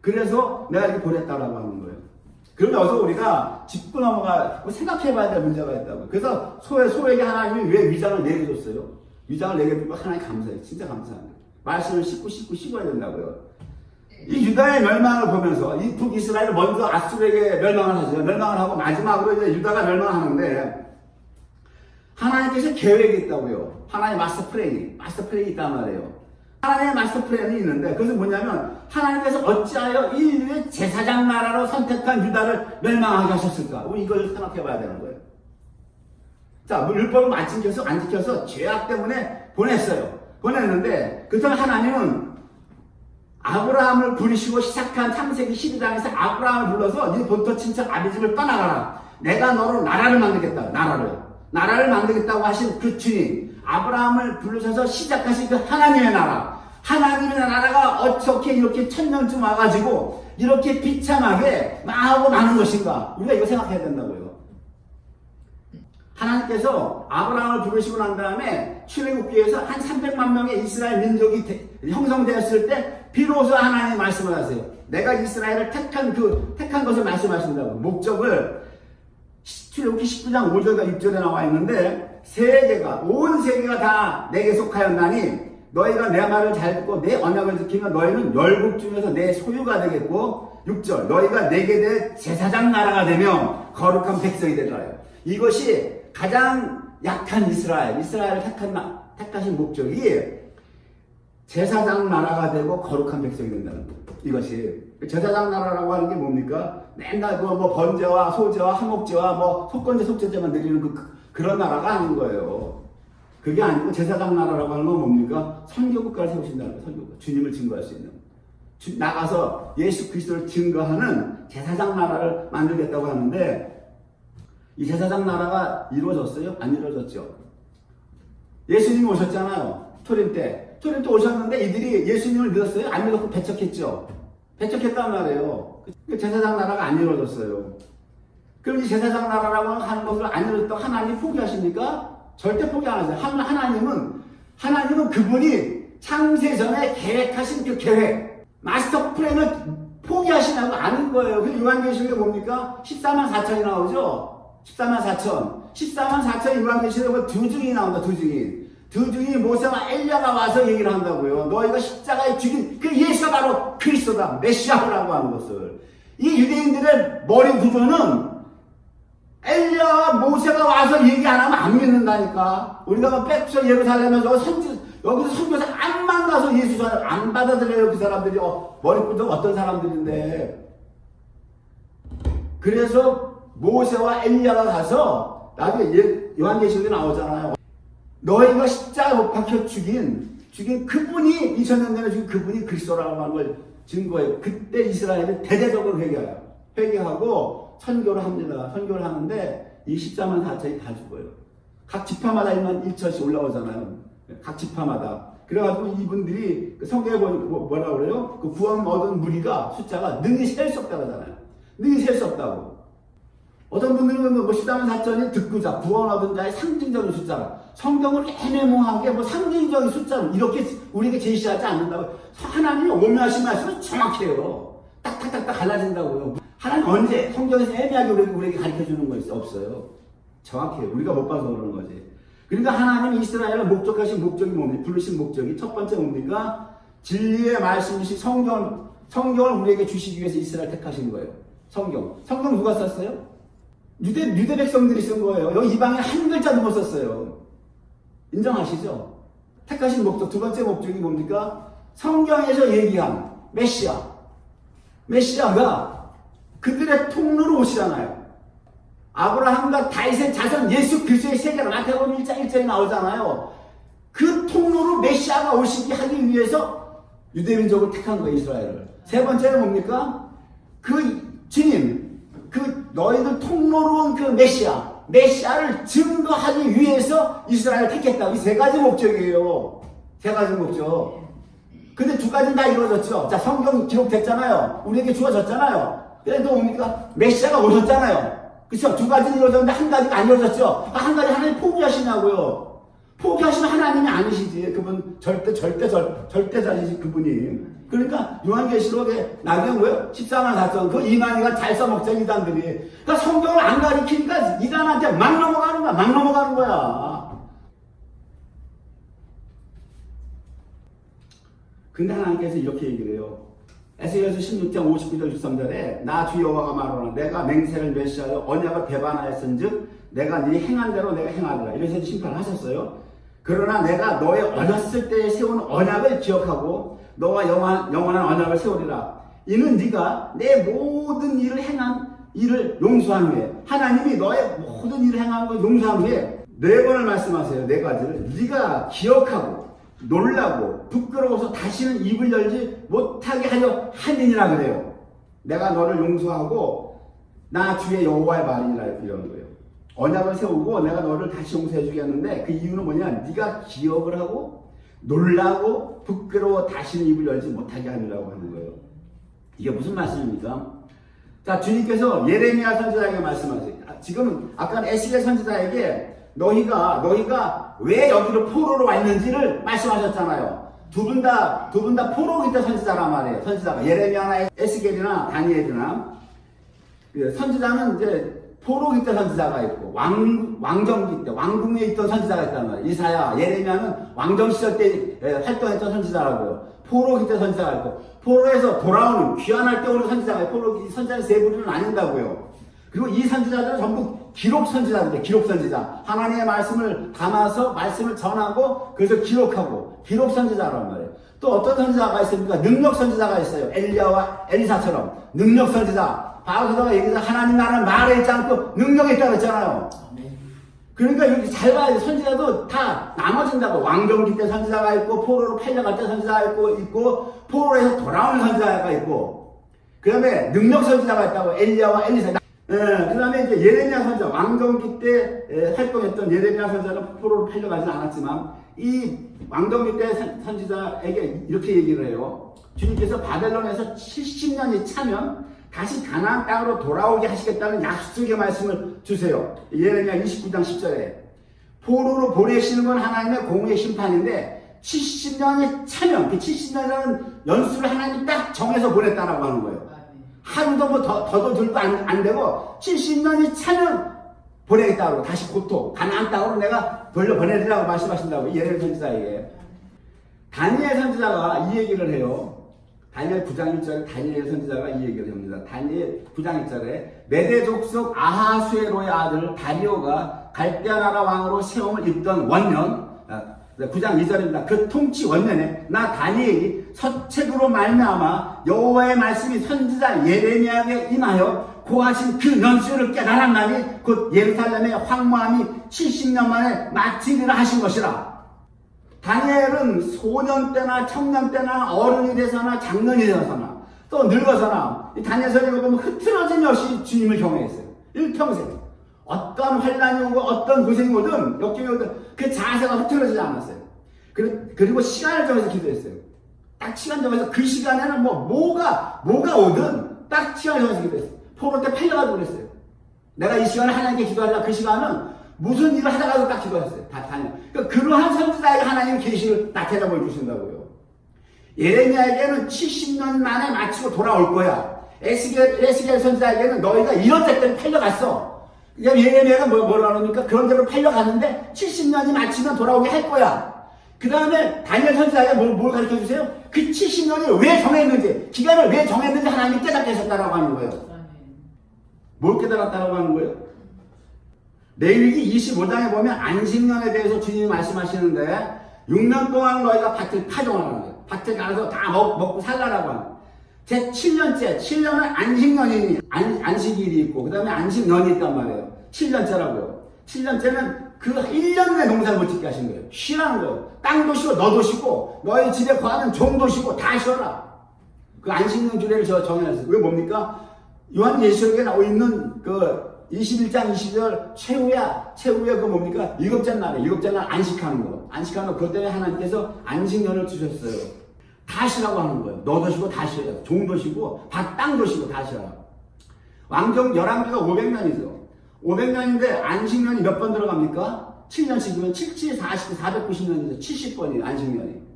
그래서 내가 이렇게 보냈다라고 하는 거예요. 그러면 여기서 우리가 짚고 생각해봐야 될 문제가 있다고. 그래서 소에게 하나님이 왜 위장을 4개 줬어요? 위장을 4개 주고 하나님 감사해요. 진짜 감사합니다. 말씀을 씹어야 된다고요. 이 유다의 멸망을 보면서 이 북이스라엘을 먼저 아수르에게 멸망을 하죠. 멸망을 하고 마지막으로 이제 유다가 멸망하는데 하나님께서 계획이 있다고요. 하나님의 마스터 플랜이 있단 말이에요. 하나님의 마스터 플랜이 있는데 그것은 뭐냐면 하나님께서 어찌하여 인류의 제사장 나라로 선택한 유다를 멸망하게 하셨을까? 우리 이걸 생각해 봐야 되는 거예요. 자, 율법을 안 지켜서 죄악 때문에 보냈는데 그렇다면 하나님은 아브라함을 부르시고 시작한 창세기 12장에서 아브라함을 불러서 네 본토 친척 아비집을 떠나가라. 내가 너로 나라를 만들겠다. 나라를 만들겠다고 하신 그 주님, 아브라함을 부르셔서 시작하신 그 하나님의 나라. 하나님의 나라가 어떻게 이렇게 천년쯤 와가지고 이렇게 비참하게 망하고 마는 것인가? 우리가 이거 생각해야 된다고요. 하나님께서 아브라함을 부르시고 난 다음에 출애굽기에서 한 300만 명의 이스라엘 민족이 형성되었을 때 비로소 하나님이 말씀을 하세요. 내가 이스라엘을 택한 것을 말씀하신다고. 목적을 출애굽기 19장 5절과 6절에 나와 있는데 온 세계가 다 내게 속하였나니 너희가 내 말을 잘 듣고 내 언약을 지키면 너희는 열국 중에서 내 소유가 되겠고 6절 너희가 내게 내 제사장 나라가 되며 거룩한 백성이 되리라. 이것이 가장 약한 이스라엘을 택하신 목적이 제사장 나라가 되고 거룩한 백성이 된다는 거예요. 이것이 제사장 나라라고 하는 게 뭡니까? 맨날 뭐 번제와 소제와 화목제와 뭐 속건제 속죄제만 드리는 그런 나라가 아닌 거예요. 그게 아니고 제사장 나라라고 하는 건 뭡니까? 선교국가를 세우신다는 거예요. 선교국가. 주님을 증거할 수 있는. 나가서 예수 그리스도를 증거하는 제사장 나라를 만들겠다고 하는데 이 제사장 나라가 이루어졌어요? 안 이루어졌죠? 예수님이 오셨잖아요. 초림 때 오셨는데 이들이 예수님을 믿었어요? 안 믿었고 배척했죠? 배척했단 말이에요. 제사장 나라가 안 이루어졌어요. 그럼 이 제사장 나라라고 하는 것을 안 이루어졌다고 하나님 포기하십니까? 절대 포기 안 하세요. 하나님은 그분이 창세전에 계획하신 그 계획, 마스터 플랜을 포기하시냐고 아는 거예요. 그래서 요한계시록에 뭡니까? 14만 4천이 나오죠? 14만 4천 요한계시록에 두 증인이 나온다. 두 증인이 모세와 엘리야가 와서 얘기를 한다고요. 너희가 십자가에 죽인 그 예수가 바로 그리스도다. 메시아라고 하는 것을. 이 유대인들의 머리 구조는 엘리야와 모세가 와서 얘기 안 하면 안 믿는다니까. 우리가 백서 예루살렘에서 여기서 선교사 안 만나서 예수 안 받아들여요. 그 사람들이 머리 구조가 어떤 사람들인데. 그래서 모세와 엘리야가 가서 나중에 요한계시록에 나오잖아요. 너희가 십자가에 못 박혀 죽인 그분이 2000년 전에 죽인 그분이 그리스도라고 하는 걸 증거해요. 그때 이스라엘은 대대적으로 회개하고 선교를 합니다. 선교를 하는데 이 14만 4천이 다 죽어요. 각 지파마다 1천씩 올라오잖아요. 각 지파마다. 그래가지고 이분들이 성경에 보니까 뭐라고 그래요? 그 구원 얻은 무리가 숫자가 능히 셀 수 없다고 하잖아요. 능히 셀 수 없다고. 어떤 분들은 뭐 14만 4천이 득구자, 구원 얻은 자의 상징적인 숫자라. 성경을 애매모호하게 뭐 상징적인 숫자로 이렇게 우리에게 제시하지 않는다고. 하나님이 오묘하신 말씀은 정확해요. 딱딱딱딱 갈라진다고요. 하나님 언제 성경에서 애매하게 우리에게 가르쳐주는 거 성경에서 정확해요. 우리가 못 봐서 그러는 거지. 그러니까 하나님이 이스라엘을 목적하신 목적이 뭡니까? 부르신 목적이 첫 번째 뭡니까? 진리의 말씀이신 성경을 우리에게 주시기 위해서 이스라엘 택하신 거예요. 성경 누가 썼어요? 유대 백성들이 쓴 거예요. 여기 이방에 한 글자도 못 썼어요. 인정하시죠? 택하신 목적, 두 번째 목적이 뭡니까? 성경에서 얘기한 메시아가 그들의 통로로 오시잖아요. 아브라함과 다윗의 자손 예수 그리스도의 세계로 마태복음 1장 1절에 나오잖아요. 그 통로로 메시아가 오시게 하기 위해서 유대민족을 택한 거예요. 이스라엘을. 세 번째는 뭡니까? 그 주님, 너희들 통로로 온 그 메시아를 증거하기 위해서 이스라엘을 택했다. 이 세 가지 목적이에요. 세 가지 목적. 근데 두 가지는 다 이루어졌죠. 자, 성경 기록됐잖아요. 우리에게 주어졌잖아요. 그래도 뭡니까? 메시아가 오셨잖아요. 그쵸? 두 가지는 이루어졌는데 한 가지가 안 이루어졌죠. 한 가지 하나님 포기하시냐고요. 포기하시면 하나님이 아니시지. 그분 절대자이시 그분이. 그러니까 요한계시록에 나중에 뭐예요? 14만 4천 그 이만희가 잘 써먹자 이단들이. 그러니까 성경을 안 가리키니까 이단한테 막 넘어가는 거야. 근데 하나님께서 이렇게 얘기를 해요. 에스겔서 16장 59절 63절에 나 주 여호와가 말하노라 내가 맹세를 멸시하여 언약을 배반하였은즉 내가 네 행한 대로 내가 행하리라 이래서 심판을 하셨어요. 그러나 내가 너의 어렸을 때에 세운 언약을 기억하고 너와 영원한 언약을 세우리라. 이는 네가 내 모든 일을 행한 일을 용서한 후에 하나님이 너의 모든 일을 행한 걸 용서한 후에 4번을 말씀하세요. 4가지를 네가 기억하고 놀라고 부끄러워서 다시는 입을 열지 못하게 하려 함이니라 그래요. 내가 너를 용서하고 나 주의 여호와의 말이니라 이런 거예요. 언약을 세우고 내가 너를 다시 용서해 주겠는데 그 이유는 뭐냐? 네가 기억을 하고 놀라고 부끄러워 다시는 입을 열지 못하게 하느라고 하는 거예요. 이게 무슨 말씀입니까? 자, 주님께서 예레미야 선지자에게 말씀하세요. 지금 아까 에스겔 선지자에게 너희가 왜 여기로 포로로 왔는지를 말씀하셨잖아요. 두 분 다 포로 기때 선지자란 말이에요. 선지자가 예레미야나 에스겔이나 다니엘이나 선지자는 이제 포로 기때 선지자가 있고 왕정기 때 왕궁에 있던 선지자가 있단 말이에요. 이사야, 예레미야는 왕정 시절 때 활동했던 선지자라고요. 포로 기때 선지자가 있고 포로에서 돌아오는 귀환할 때 오는 선지자가 있고 포로 선지자는 세 부류는 나뉜다고요. 그리고 이 선지자들은 전부 기록 선지자인데 기록 선지자 하나님의 말씀을 담아서 말씀을 전하고 그래서 기록하고 기록 선지자란 말이에요. 또 어떤 선지자가 있습니까? 능력 선지자가 있어요. 엘리야와 엘리사처럼 능력 선지자. 바로 그다가 얘기해서 하나님 나라는 말에 있지 않고 능력에 있다고 했잖아요. 그러니까 이렇게 잘 봐야 돼. 선지자도 다 나눠진다고. 왕정기 때 선지자가 있고 포로로 팔려갈 때 선지자가 있고 포로에서 돌아오는 선지자가 있고 그 다음에 능력 선지자가 있다고. 엘리야와 엘리사. 그 다음에 이제 예레미야 선지자, 왕정기 때 활동했던 예레미야 선지자는 포로로 팔려가지는 않았지만 이 왕정기 때 선지자에게 이렇게 얘기를 해요. 주님께서 바벨론에서 70년이 차면 다시 가나안 땅으로 돌아오게 하시겠다는 약속의 말씀을 주세요. 예레미야 29장 10절에 포로로 보내시는 건 하나님의 공의의 심판인데 70년이 차면 그 70년이라는 연수를 하나님이 딱 정해서 보냈다라고 하는 거예요. 하루도 뭐 더도 들도 안 되고 70년이 차면 보내겠다고 다시 고토 가나안 땅으로 내가 돌려보내리라고 말씀하신다고 예레미야 선지자에게. 다니엘 선지자가 이 얘기를 해요. 다니엘 9장 1절에 다니엘 선지자가 이 얘기를 합니다. 다니엘 9장 1절에 메대 족속 아하수에로의 아들 다리오가 갈대아 나라 왕으로 세움을 입던 원년 9장 2절입니다. 그 통치 원년에 나 다니엘이 서책으로 말미암아 여호와의 말씀이 선지자 예레미야에게 임하여 고하신 그 연수를 깨달았나니 곧 예루살렘의 황무함이 70년 만에 마치리라 하신 것이라. 다니엘은 소년 때나 청년 때나 어른이 돼서나 장년이 되어서나 또 늙어서나 이 다니엘서를 보면 흐트러짐이 없이 주님을 경외했어요. 일평생 어떤 환란이 오고 어떤 고생이 오든 역경이 오든 그 자세가 흐트러지지 않았어요. 그리고 시간을 정해서 기도했어요. 딱 시간 정해서 그 시간에는 뭐가 오든 딱 시간을 정해서 기도했어요. 포로 때 팔려가지고 그랬어요. 내가 이 시간을 하나님께 기도하려 그 시간은 무슨 일을 하다가도 딱 기도했어요. 다 다녀. 그러니까 그러한 선지자에게 하나님 계시를 나타내 보여주신다고요. 예레미야에게는 70년 만에 마치고 돌아올 거야. 에스겔 선지자에게는 너희가 이런 데 때문에 팔려갔어. 그러니까 예레미야가 뭐라 그러니까 그런 대로 팔려갔는데 70년이 마치면 돌아오게 할 거야. 그 다음에 다니엘 선지자에게 뭘 가르쳐 주세요? 그 70년이 왜 정했는지, 기간을 왜 정했는지 하나님이 깨닫게 하셨다라고 하는 거예요. 뭘 깨달았다라고 하는 거예요? 레위기 25장에 보면 안식년에 대해서 주님이 말씀하시는데 6년 동안 너희가 밭을 파종하라는 거예요. 밭에 가서 다 먹고 살라라고 하는 거예요. 제 7년째, 7년은 안식년이 안식일이 있고 그 다음에 안식년이 있단 말이에요. 7년째라고요. 7년째는 그 1년 내 농사를 못 짓게 하신 거예요. 쉬라는 거예요. 땅도 쉬고 너도 쉬고 너희 집에 거하는 종도 쉬고 다 쉬어라. 그 안식년 주례를 정해놨어요. 왜 뭡니까? 요한 예수에게 나와 있는 그 21장 20절 최후의 그 뭡니까? 일곱째 날 안식하는 거. 안식하는 거. 그것 때문에 하나님께서 안식년을 주셨어요. 다 쉬라고 하는 거예요. 너도 쉬고 다 쉬어요. 종도 쉬고 땅도 쉬고 다 쉬어라. 왕정 열왕기가 500년이죠. 500년인데 안식년이 몇 번 들어갑니까? 7년씩이면 7, 40, 490년이죠. 70번이에요. 안식년이.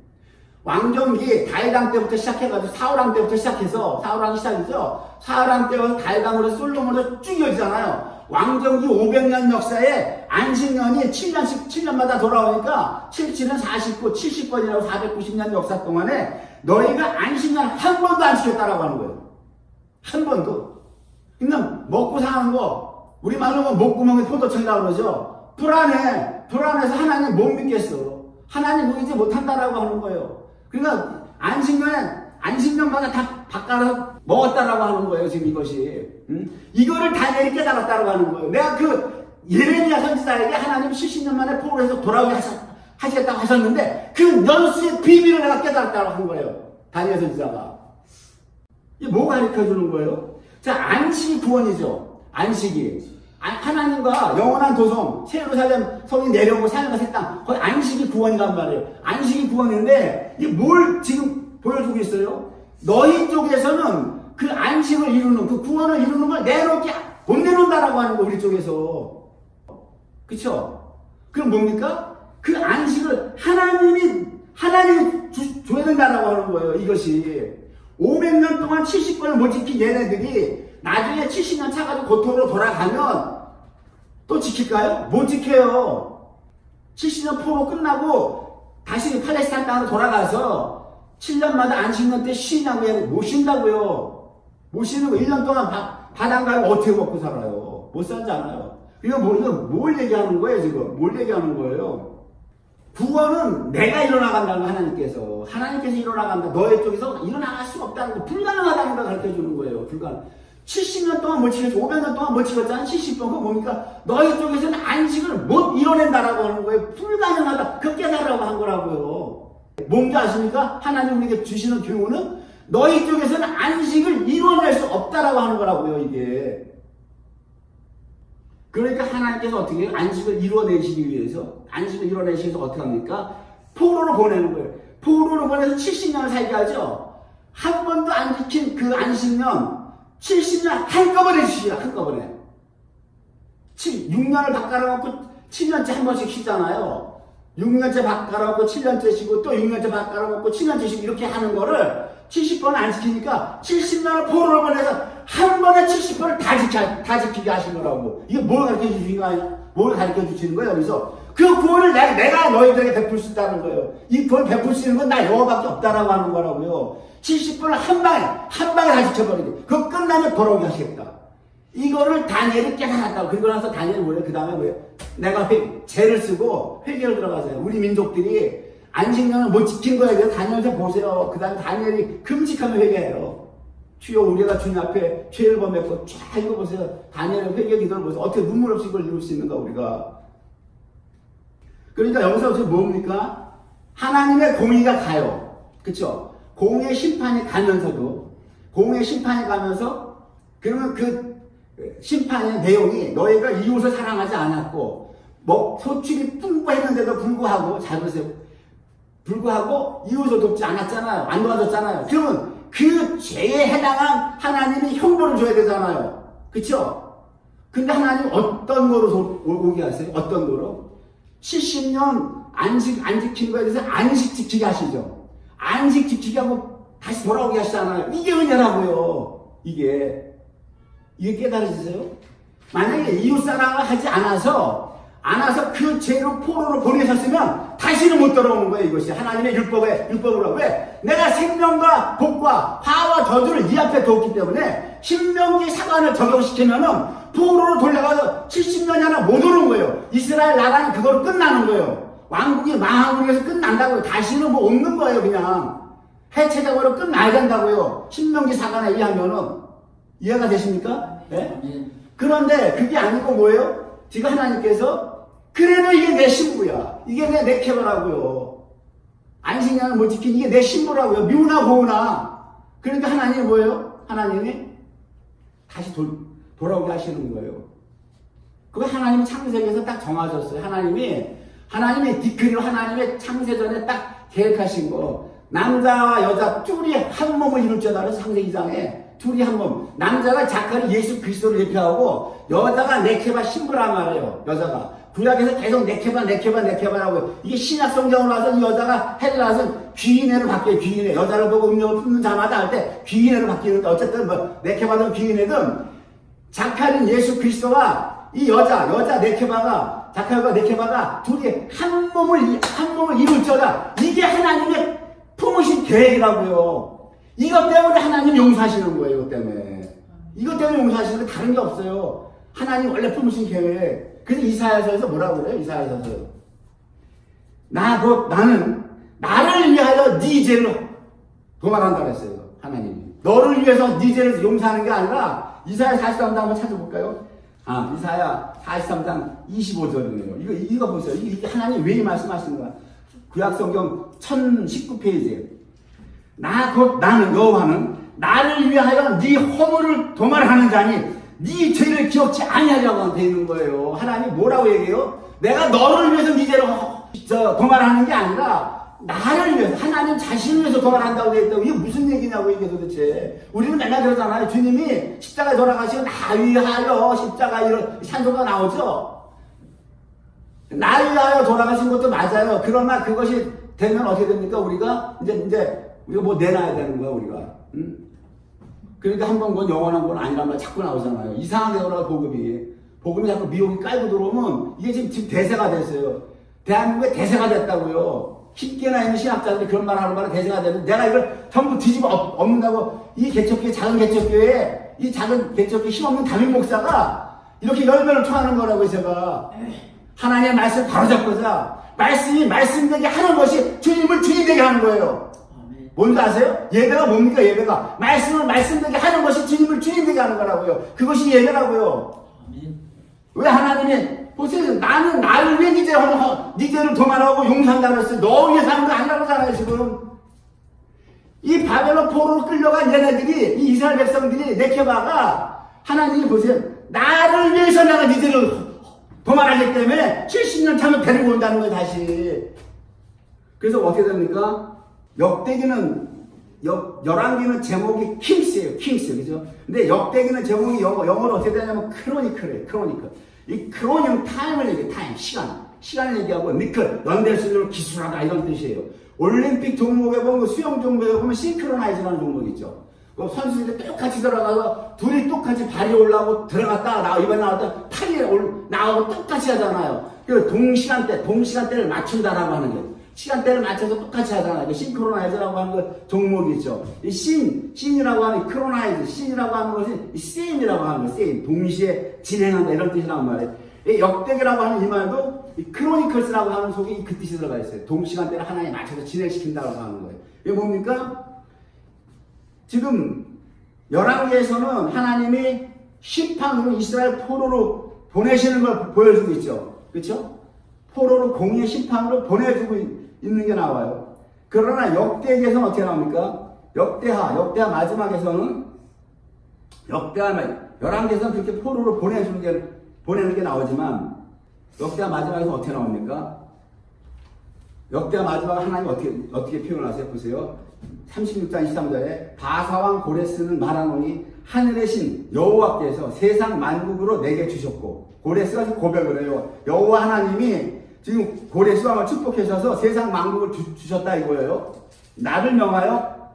왕정기 다윗왕 때부터 시작해가지고 사울왕 때부터 시작해서 사울왕이 시작이죠. 사울왕 때부터 다윗왕으로 솔로몬으로 쭉 이어지잖아요. 왕정기 500년 역사에 안식년이 7년마다 돌아오니까 77은 49, 70번이라고 490년 역사 동안에 너희가 안식년 한 번도 안 지켰다라고 하는 거예요. 한 번도. 그냥 먹고 사는 거, 우리 말로 하면 목구멍에 포도청이라고 그러죠. 불안해서 하나님 못 믿겠어. 하나님 보이지 못한다라고 하는 거예요. 그러니까 안식년마다 다 바꿔서 먹었다라고 하는 거예요. 지금 이것이. 이거를 다니엘이 깨달았다라고 하는 거예요. 내가 그 예레미야 선지자에게 하나님 70년 만에 포로에서 돌아오게 하시겠다고 하셨는데 그 연수의 비밀을 내가 깨달았다고 한 거예요. 다니엘 선지자가. 이게 뭐 가르쳐 주는 거예요? 자, 안식이 구원이죠. 안식이. 하나님과 영원한 도성, 예루살렘 성이 내려오고 사는 새 땅, 거의 안식이 구원이란 말이에요. 안식이 구원인데, 이게 뭘 지금 보여주고 있어요? 너희 쪽에서는 그 안식을 이루는, 그 구원을 이루는 걸 못 내놓는다라고 하는 거, 우리 쪽에서. 그쵸? 그럼 뭡니까? 그 안식을 하나님이 줘야 된다라고 하는 거예요, 이것이. 500년 동안 70번을 못 지킨 얘네들이 나중에 70년 차가지고 고통으로 돌아가면 또 지킬까요? 못 지켜요. 70년 포로 끝나고 다시 팔레스타인 땅으로 돌아가서 7년마다 안식년 때 쉬냐고 해도 못 쉰다고요. 못 쉬는 거 1년 동안 밥 안 가면 어떻게 먹고 살아요? 못 살잖아요. 이거 뭘 얘기하는 거예요, 지금? 뭘 얘기하는 거예요? 구원은 내가 일어나간다는 거, 하나님께서 일어나간다. 너의 쪽에서 일어나갈 수 없다는 거, 불가능하다는 걸 가르쳐 주는 거예요. 70년 동안 못 지켰지, 500년 동안 못 지켰잖아. 70번. 그거 뭡니까? 너희 쪽에서는 안식을 못 이뤄낸다라고 하는 거예요. 불가능하다. 그 깨달으라고 한 거라고요. 뭔지 아십니까? 하나님 우리에게 주시는 교훈은 너희 쪽에서는 안식을 이뤄낼 수 없다라고 하는 거라고요, 이게. 그러니까 하나님께서 어떻게 해요? 안식을 이뤄내시기 위해서 어떻게 합니까? 포로로 보내는 거예요. 포로로 보내서 70년을 살게 하죠. 한 번도 안 지킨 그 안식년 70년 한꺼번에 주시라. 한꺼번에 6년을 바꿔놓고 7년째 한 번씩 쉬잖아요. 6년째 바꿔놓고 7년째 쉬고 또 6년째 바꿔놓고 7년째 쉬고 이렇게 하는 거를 70번 안 지키니까 70년을 포로로 보내서 한 번에 70번을 다 지키게 하신 거라고. 이게 뭘 가르쳐 주시는 거예요? 여기서 그 구원을 내가 너희들에게 베풀 수 있다는 거예요. 이 구원 베풀 수 있는 건 나 여호와밖에 없다라고 하는 거라고요. 70번을 한 방에 다 지켜버리게. 그거 끝나면 돌아오게 하시겠다. 이거를 다니엘이 깨달았다고. 그리고 나서 다니엘이 뭐예요? 그 다음에 뭐예요? 내가 죄를 쓰고 회개를 들어가세요. 우리 민족들이 안식년을 못 지킨 거에 대해서 다니엘서 보세요. 그 다음에 다니엘이 금식하면 회개해요. 주여 우리가 주님 앞에 죄를 범했고 쫙 읽어보세요. 다니엘의 회개 기도를 보세요. 어떻게 눈물 없이 이걸 이룰 수 있는가 우리가. 그러니까 여기서 지금 뭡니까? 하나님의 공의가 가요. 그쵸? 공의 심판이 가면서도 그러면 그 심판의 내용이 너희가 이웃을 사랑하지 않았고 소출이 풍부했는데도 불구하고 잘 보세요. 불구하고 이웃을 돕지 않았잖아요. 안 도와줬잖아요. 그러면 그 죄에 해당한 하나님이 형벌을 줘야 되잖아요. 그쵸? 근데 하나님 어떤 거로 오게 하세요? 어떤 거로? 70년 안 지킨 거에 대해서 안식 지키게 하시죠. 안식 지키게 하고 다시 돌아오게 하시잖아요. 이게 은혜라고요. 이게 깨달으시세요? 만약에 이웃사랑을 하지 않아서 그 죄로 포로로 보내셨으면 다시는 못 돌아오는 거예요. 이것이 하나님의 율법으로. 왜? 내가 생명과 복과 화와 저주를 이 앞에 두었기 때문에 신명기 사관을 적용시키면은 포로로 돌려가서 70년이 하나 못 오는 거예요. 이스라엘 나라는 그거로 끝나는 거예요. 왕국이 망하고 그래서 끝난다고요. 다시는 뭐 없는 거예요. 그냥 해체적으로 끝나야 된다고요. 신명기 사관에 의하면은. 이해가 되십니까? 네? 그런데 그게 아니고 뭐예요? 지금 하나님께서 그래도 이게 내 신부야. 이게 내 네케바라고요. 안식년을 못 지킨 이게 내 신부라고요. 미우나 고우나. 그러니까 하나님이 뭐예요? 하나님이 다시 돌아오게 하시는 거예요. 그거 하나님이 창세기에서 딱 정하셨어요. 하나님의 디크리로 하나님의 창세전에 딱 계획하신 거. 남자와 여자 둘이 한 몸을 이룰 줄 알아서 창세기장에 둘이 한 몸. 남자가 자카리 예수 그리스도를 대표하고 여자가 네케바 신부란 말이에요. 여자가. 구약에서 계속 네케바라고. 이게 신약 성경으로 와서 이 여자가 헬라서 귀인애로 바뀌어요. 귀인애. 여자를 보고 음료를 품는 자마다 할 때 귀인애로 바뀌는데 어쨌든 뭐 네케바든 귀인애든 자카린 예수 그리스도와 이 여자 네케바가 자카리와 네케바가 둘이 한 몸을 이룰 자가 이게 하나님의 품으신 계획이라고요. 이것 때문에 하나님 용서하시는 거예요. 이것 때문에. 이것 때문에 용서하시는 게 다른 게 없어요. 하나님 원래 품으신 계획. 그래서 이사야서에서 뭐라고 그래요? 이사야서에서. 나는 나를 위하여 네 죄를 도말한다 그랬어요. 하나님이. 너를 위해서 네 죄를 용서하는 게 아니라 이사야 43장 한번 찾아볼까요? 이사야 43장 25절이네요. 이거 보세요. 이게 하나님 왜 말씀하시는 거야? 구약성경 1019페이지에 나는 여호와는 나를 위하여 네 허물을 도말하는 자니 네 죄를 기억치 아니하려고 되어 있는 거예요. 하나님 뭐라고 얘기해요? 내가 너를 위해서 네 죄를 도말하는 게 아니라 나를 위해서, 하나님 자신을 위해서 도말한다고 되어 있다고. 이게 무슨 얘기냐고 이게 도대체. 우리는 맨날 그러잖아요. 주님이 십자가에 돌아가시고 나 위하여 십자가 이런 찬송가 나오죠. 나 위하여 돌아가신 것도 맞아요. 그러나 그것이 되면 어떻게 됩니까? 우리가 우리가 뭐 내놔야 되는 거야 우리가. 응? 그러니까 한 번 건 영원한 건 아니란 말 자꾸 나오잖아요. 이상하게 돌아가 복음이 자꾸 미혹이 깔고 들어오면 이게 지금 대세가 됐어요. 대한민국의 대세가 됐다고요. 힘께나 있는 신학자들이 그런 말 하는 말에 대세가 되는데 내가 이걸 전부 뒤집어 엎는다고. 이 개척교회, 작은 개척교회에 이 작은 개척교회 힘없는 담임 목사가 이렇게 열변을 토하는 거라고. 제가 하나님의 말씀을 바로잡고자 말씀이 말씀되게 하는 것이 주님을 주님되게 하는 거예요. 뭔지 아세요? 예배가 뭡니까? 예배가 말씀을 말씀되게 하는 것이 주님을 주님되게 하는 거라고요. 그것이 예배라고요. 왜 하나님이 보세요. 나는 나를 위해 네 죄를 도말하고 용서한다고 했어요. 너 위해서 하는 거 아니라고 하잖아요. 지금 이 바벨론 포로로 끌려간 얘네들이, 이 이스라엘 백성들이, 네케바가, 하나님이 보세요. 나를 위해서 내가 네 죄를 도말하기 때문에 70년 차면 데리고 온다는 거예요. 다시. 그래서 어떻게 됩니까? 열왕기는 제목이 킹스예요. 킹스. 그죠? 근데 역대기는 제목이 영어로 어떻게 되냐면 크로니클이에요. 크로니클. 이 크로니는 타임을 얘기해요. 타임. 시간을 얘기하고, 니클. 연대 수준으로 기술하다. 이런 뜻이에요. 올림픽 종목에 보면, 수영 종목에 보면 싱크로나이즈라는 종목이 있죠. 그 선수들이 똑같이 들어가서 둘이 똑같이 발이 올라오고 들어갔다가 이번에 나왔다 팔이 나오고 똑같이 하잖아요. 그 동시간대를 맞춘다라고 하는 거예요. 시간대를 맞춰서 똑같이 하잖아요. 싱크로나이즈라고 하는 그 종목이 있죠. 이 씬이라고 하는 크로나이즈, 씬이라고 하는 것이 세임이라고 하는 거예요. 세임. 동시에 진행한다. 이런 뜻이란 말이에요. 이 역대기라고 하는 이 말도 이 크로니컬스라고 하는 속에 그 뜻이 들어가 있어요. 동시간대를 하나에 맞춰서 진행시킨다고 하는 거예요. 이게 뭡니까? 지금 열왕기에서는 하나님이 심판으로 이스라엘 포로로 보내시는 걸 보여주고 있죠. 그렇죠? 포로로 공의의 심판으로 보내주고 있는 게 나와요. 그러나 역대기에서는 어떻게 나옵니까? 역대하 마지막에서는 열왕기에서는 그렇게 포로로 보내는 게 나오지만 역대하 마지막에서 어떻게 나옵니까? 역대하 마지막에 하나님 어떻게 표현하세요? 보세요. 36장 23절에 바사왕 고레스는 말하노니 하늘의 신 여호와께서 세상 만국으로 내게 주셨고, 고레스가 지금 고백을 해요. 여호와 하나님이 지금 고레스 왕을 축복하셔서 세상 만국을 주셨다 이거예요. 나를 명하여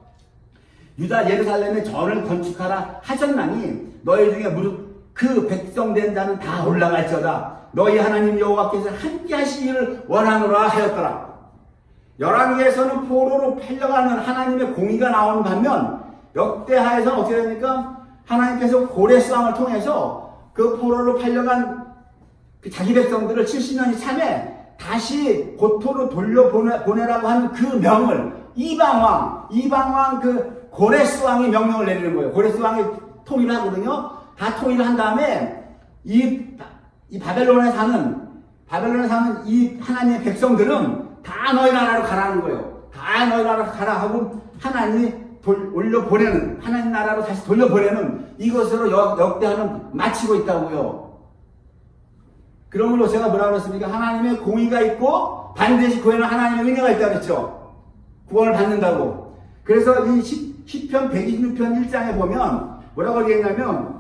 유다 예루살렘에 전을 건축하라 하셨나니 너희 중에 무릇 그 백성된 자는 다 올라갈지어다. 너희 하나님 여호와께서 함께 하시기를 원하노라 하였더라. 열왕기에서는 포로로 팔려가는 하나님의 공의가 나오는 반면 역대하에서는 어떻게 됩니까? 하나님께서 고레스 왕을 통해서 그 포로로 팔려간 그 자기 백성들을 70년이 참에 다시 고토로 돌려보내라고 하는 그 명을 이방왕 그 고레스 왕이 명령을 내리는 거예요. 고레스 왕이 통일을 하거든요. 다 통일을 한 다음에 이 바벨론에 사는 이 하나님의 백성들은 다 너희 나라로 가라는 거예요. 다 너희 나라로 가라 하고 하나님이 올려보내는, 하나님 나라로 다시 돌려보내는 이것으로 역대하는 마치고 있다고요. 그러므로 제가 뭐라고 그랬습니까? 하나님의 공의가 있고 반드시 그 에는 하나님의 은혜가 있다고 했죠. 구원을 받는다고. 그래서 이 시편 126편 1장에 보면 뭐라고 얘기했냐면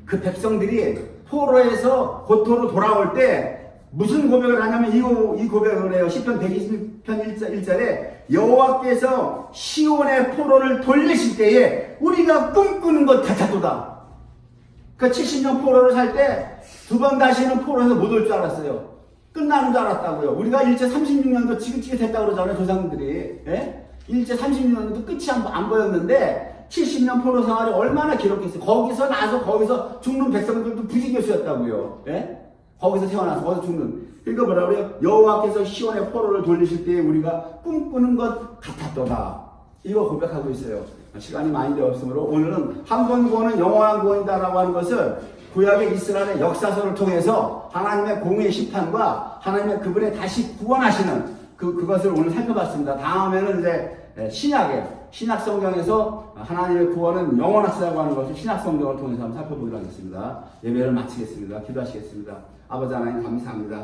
그 백성들이 포로에서 고토로 돌아올 때 무슨 고백을 하냐면 이 고백을 해요. 시편 120편 1절에 여호와께서 시온의 포로를 돌리실 때에 우리가 꿈꾸는 것 같았도다. 그러니까 70년 포로를 살 때 두 번 다시는 포로에서 못 올 줄 알았어요. 끝나는 줄 알았다고요. 우리가 일제 36년도 지긋지긋했다고 그러잖아요. 조상들이. 예? 일제 30년도 끝이 안 보였는데 70년 포로 생활이 얼마나 기록했어요. 거기서 나서 거기서 죽는 백성들도 부지교수였다고요. 예? 거기서 태어나서 거기서 죽는. 그러니까 뭐라 그래요? 여호와께서 시온의 포로를 돌리실 때 우리가 꿈꾸는 것 같았도다. 이거 고백하고 있어요. 시간이 많이 되었으므로 오늘은 한 번 구원은 영원한 구원이다라고 하는 것을 구약의 이스라엘의 역사서를 통해서 하나님의 공의 심판과 하나님의 그분의 다시 구원하시는 그것을 오늘 살펴봤습니다. 다음에는 이제 신약 성경에서 하나님의 구원은 영원하시다고 하는 것을 신약 성경을 통해서 한번 살펴보도록 하겠습니다. 예배를 마치겠습니다. 기도하시겠습니다. 아버지 하나님 감사합니다.